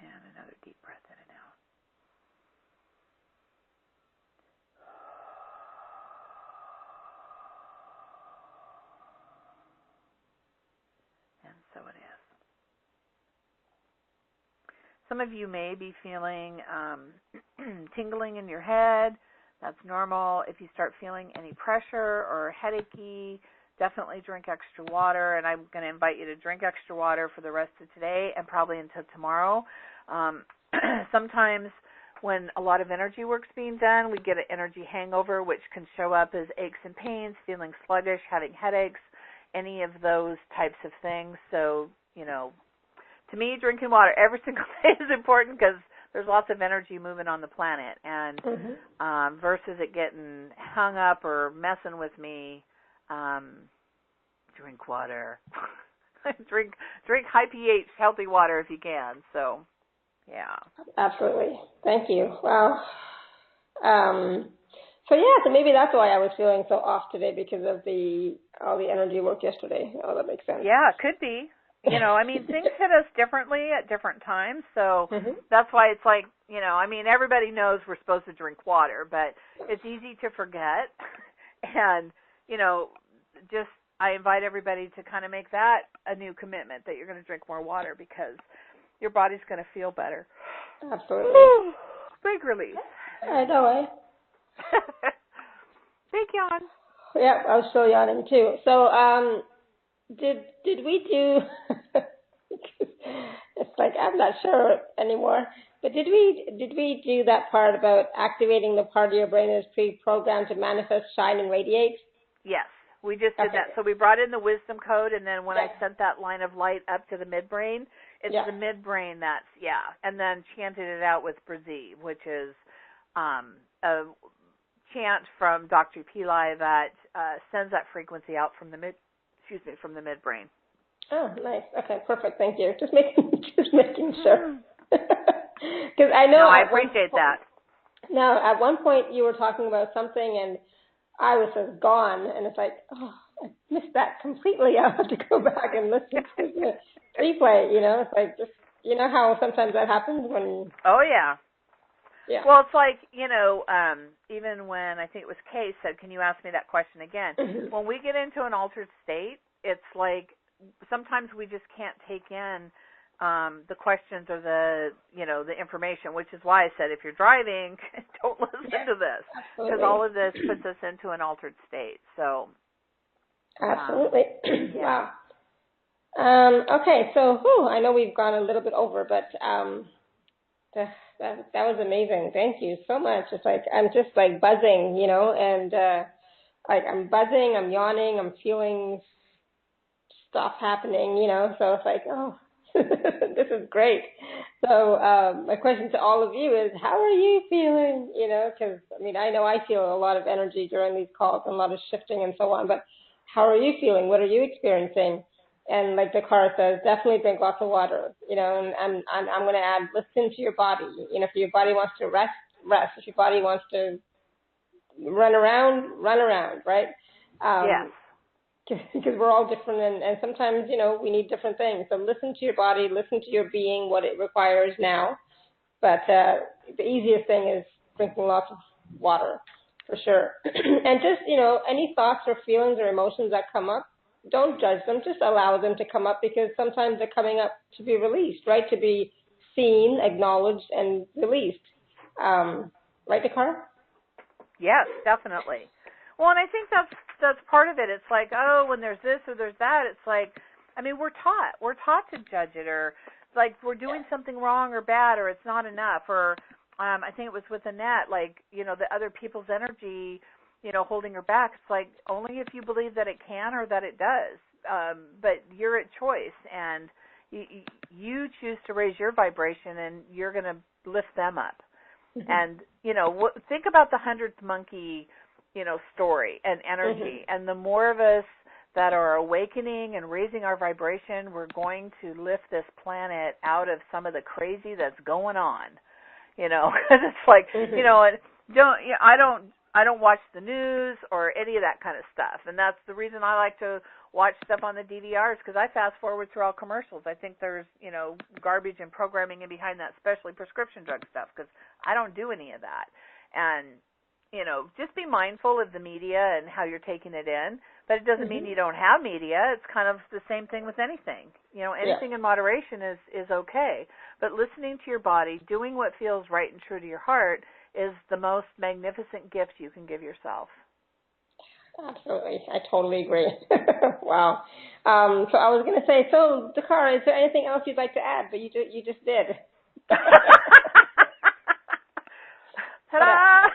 [SPEAKER 2] And another deep breath in and out. And so it is. Some of you may be feeling tingling in your head. That's normal. If you start feeling any pressure or headachy, definitely drink extra water, and I'm going to invite you to drink extra water for the rest of today and probably until tomorrow. Sometimes when a lot of energy work's being done, we get an energy hangover, which can show up as aches and pains, feeling sluggish, having headaches, any of those types of things. So, to me, drinking water every single day is important because there's lots of energy moving on the planet, and versus it getting hung up or messing with me, drink water. drink high pH healthy water if you can. So, yeah.
[SPEAKER 1] Absolutely. Thank you. Wow. So maybe that's why I was feeling so off today, because of all the energy work yesterday. Oh, that makes sense.
[SPEAKER 2] Yeah, it could be. Things hit us differently at different times, so that's why it's like, everybody knows we're supposed to drink water, but it's easy to forget. And, I invite everybody to kind of make that a new commitment, that you're going to drink more water because your body's going to feel better.
[SPEAKER 1] Absolutely.
[SPEAKER 2] Woo! Big release.
[SPEAKER 1] I know, eh?
[SPEAKER 2] Big yawn.
[SPEAKER 1] Yeah, I was still yawning too. So, did we do? It's like I'm not sure anymore. But did we do that part about activating the part of your brain that is pre-programmed to manifest, shine, and radiate?
[SPEAKER 2] Yes, we just did that. So we brought in the wisdom code, and then when I sent that line of light up to the midbrain, it's the midbrain that's and then chanted it out with Brazee, which is a chant from Dr. Pillai that sends that frequency out from the midbrain.
[SPEAKER 1] Oh, nice. Okay, perfect. Thank you. Just making sure. Because I know.
[SPEAKER 2] No, I appreciate that.
[SPEAKER 1] Now, at one point you were talking about something, and I was just gone, and it's like, oh, I missed that completely. I'll have to go back and listen to the replay. It's like just how sometimes that happens when.
[SPEAKER 2] Oh yeah.
[SPEAKER 1] Yeah.
[SPEAKER 2] Well, it's like, even when I think it was Kay said, can you ask me that question again? When we get into an altered state, it's like sometimes we just can't take in the questions or the information, which is why I said if you're driving, don't listen to this, because all of this puts us into an altered state. So.
[SPEAKER 1] Absolutely. Wow. Okay, so I know we've gone a little bit over, but that was amazing. Thank you so much. It's like I'm just like buzzing, and like I'm buzzing, I'm yawning, I'm feeling stuff happening, so it's like, oh, this is great. So my question to all of you is, how are you feeling? Because I know I feel a lot of energy during these calls and a lot of shifting and so on, but how are you feeling? What are you experiencing? And like DaKara says, definitely drink lots of water, and I'm going to add, listen to your body. If your body wants to rest, rest. If your body wants to run around, right?
[SPEAKER 2] Yes.
[SPEAKER 1] Because we're all different, and sometimes, we need different things. So listen to your body, listen to your being, what it requires now. But the easiest thing is drinking lots of water, for sure. And just, any thoughts or feelings or emotions that come up, don't judge them. Just allow them to come up, because sometimes they're coming up to be released, right? To be seen, acknowledged, and released. Right, DaKara?
[SPEAKER 2] Yes, definitely. Well, and I think that's part of it. It's like, oh, when there's this or there's that, it's like, we're taught to judge it, or like we're doing something wrong or bad, or it's not enough, or I think it was with Annette, like, the other people's energy holding her back. It's like only if you believe that it can or that it does. But you're at choice, and you choose to raise your vibration, and you're going to lift them up. Mm-hmm. And, think about the 100th monkey, story and energy. Mm-hmm. And the more of us that are awakening and raising our vibration, we're going to lift this planet out of some of the crazy that's going on. Because it's like, I don't watch the news or any of that kind of stuff. And that's the reason I like to watch stuff on the DVRs, because I fast forward through all commercials. I think there's, garbage and programming in behind that, especially prescription drug stuff, because I don't do any of that. And, just be mindful of the media and how you're taking it in. But it doesn't mean you don't have media. It's kind of the same thing with anything. Anything in moderation is okay. But listening to your body, doing what feels right and true to your heart is the most magnificent gift you can give yourself.
[SPEAKER 1] Absolutely. I totally agree. Wow. So I was going to say, so DaKara, is there anything else you'd like to add? But you just did.
[SPEAKER 2] Ta-da!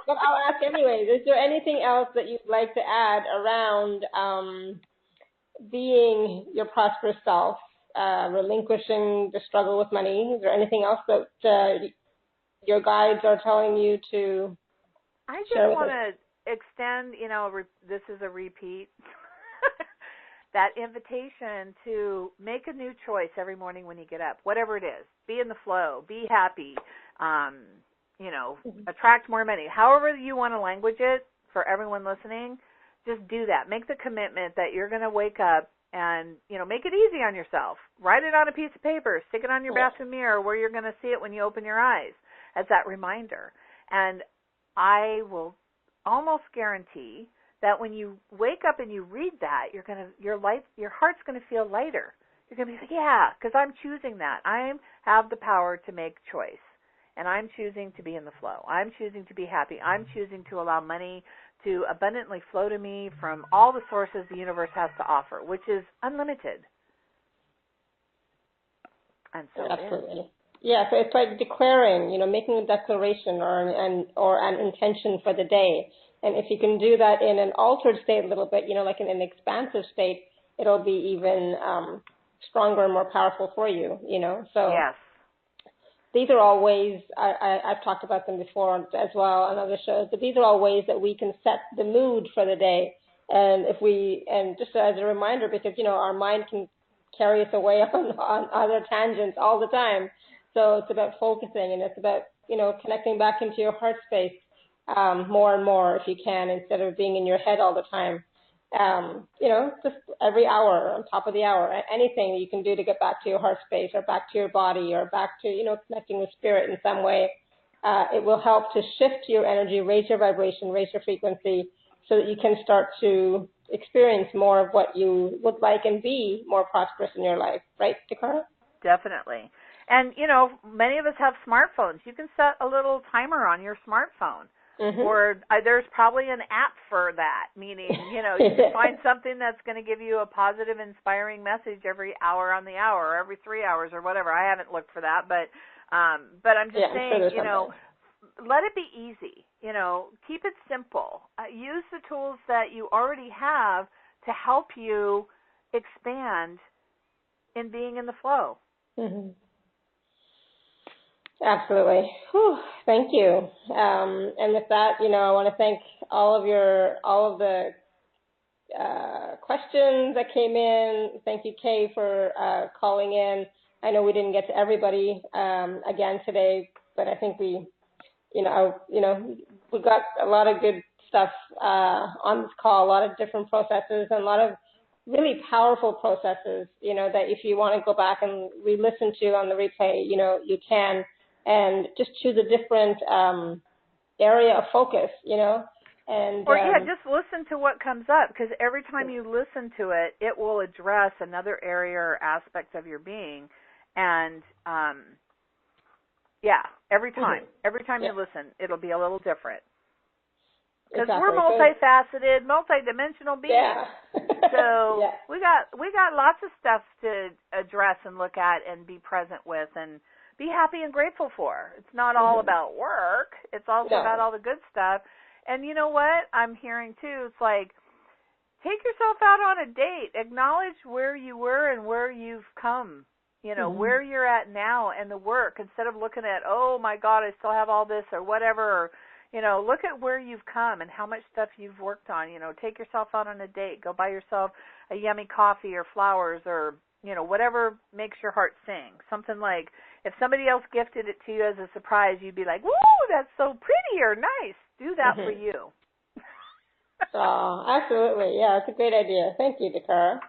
[SPEAKER 1] But I'll ask anyways, is there anything else that you'd like to add around being your prosperous self, relinquishing the struggle with money? Is there anything else that your guides are telling you to
[SPEAKER 2] I just want to extend, this is a repeat, that invitation to make a new choice every morning when you get up, whatever it is. Be in the flow, be happy, attract more money. However you want to language it for everyone listening, just do that. Make the commitment that you're going to wake up and, make it easy on yourself. Write it on a piece of paper, stick it on your bathroom mirror where you're going to see it when you open your eyes as that reminder. And I will almost guarantee that when you wake up and you read that, your heart's going to feel lighter. You're going to be like, yeah, because I'm choosing that. I have the power to make choice, and I'm choosing to be in the flow. I'm choosing to be happy. I'm choosing to allow money to abundantly flow to me from all the sources the universe has to offer, which is unlimited. And so
[SPEAKER 1] absolutely. Yeah, so it's like declaring, making a declaration or an intention for the day. And if you can do that in an altered state a little bit, like in an expansive state, it'll be even stronger and more powerful for you, So
[SPEAKER 2] yes.
[SPEAKER 1] These are all ways, I've talked about them before as well on other shows, but these are all ways that we can set the mood for the day. And just as a reminder, because, our mind can carry us away on other tangents all the time. So it's about focusing, and it's about, connecting back into your heart space more and more if you can, instead of being in your head all the time. Just every hour, on top of the hour, anything that you can do to get back to your heart space or back to your body or back to, connecting with spirit in some way. It will help to shift your energy, raise your vibration, raise your frequency, so that you can start to experience more of what you would like and be more prosperous in your life. Right, DaKara?
[SPEAKER 2] Definitely. And, many of us have smartphones. You can set a little timer on your smartphone. Mm-hmm. Or there's probably an app for that, meaning, you can find something that's going to give you a positive, inspiring message every hour on the hour, or every 3 hours or whatever. I haven't looked for that, but I'm just saying, let it be easy. Keep it simple. Use the tools that you already have to help you expand in being in the flow.
[SPEAKER 1] Mm-hmm. Absolutely. Whew, thank you. And with that, I want to thank all of the questions that came in. Thank you, Kay, for calling in. I know we didn't get to everybody again today, but I think we got a lot of good stuff on this call, a lot of different processes and a lot of really powerful processes, that if you want to go back and re-listen to on the replay, you can. And just choose a different area of focus, and
[SPEAKER 2] just listen to what comes up, because every time you listen to it, it will address another area or aspect of your being, and every time you listen, it'll be a little different, because we're multifaceted, multidimensional beings.
[SPEAKER 1] Yeah.
[SPEAKER 2] So we got lots of stuff to address and look at and be present with and be happy and grateful for. It's not all about work. It's also about all the good stuff. And you know what? I'm hearing too, it's like, take yourself out on a date. Acknowledge where you were and where you've come. Where you're at now and the work, instead of looking at, oh my God, I still have all this or whatever. Or, look at where you've come and how much stuff you've worked on. Take yourself out on a date. Go buy yourself a yummy coffee or flowers or, whatever makes your heart sing. Something like, if somebody else gifted it to you as a surprise, you'd be like, woo, that's so pretty or nice. Do that for you.
[SPEAKER 1] Oh, absolutely. Yeah, it's a great idea. Thank you, DaKara.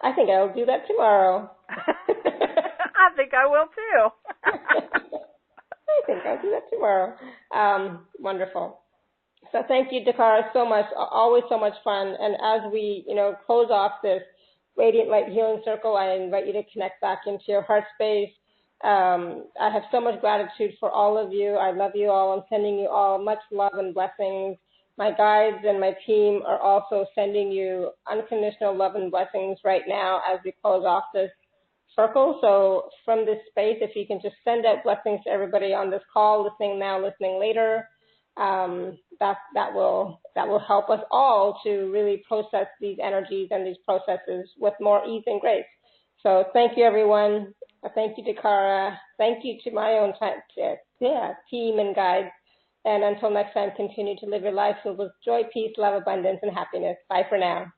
[SPEAKER 1] I think I'll do that tomorrow.
[SPEAKER 2] I think I will too.
[SPEAKER 1] I think I'll do that tomorrow. Wonderful. So thank you, DaKara, so much. Always so much fun. And as we, close off this Radiant Light Healing Circle, I invite you to connect back into your heart space. I have so much gratitude for all of you. I love you all. I'm sending you all much love and blessings. My guides and my team are also sending you unconditional love and blessings right now as we close off this circle. So from this space, if you can just send out blessings to everybody on this call, listening now, listening later, that will help us all to really process these energies and these processes with more ease and grace. So thank you, everyone. Thank you, DaKara. Thank you to my own team and guides. And until next time, continue to live your life filled with joy, peace, love, abundance, and happiness. Bye for now.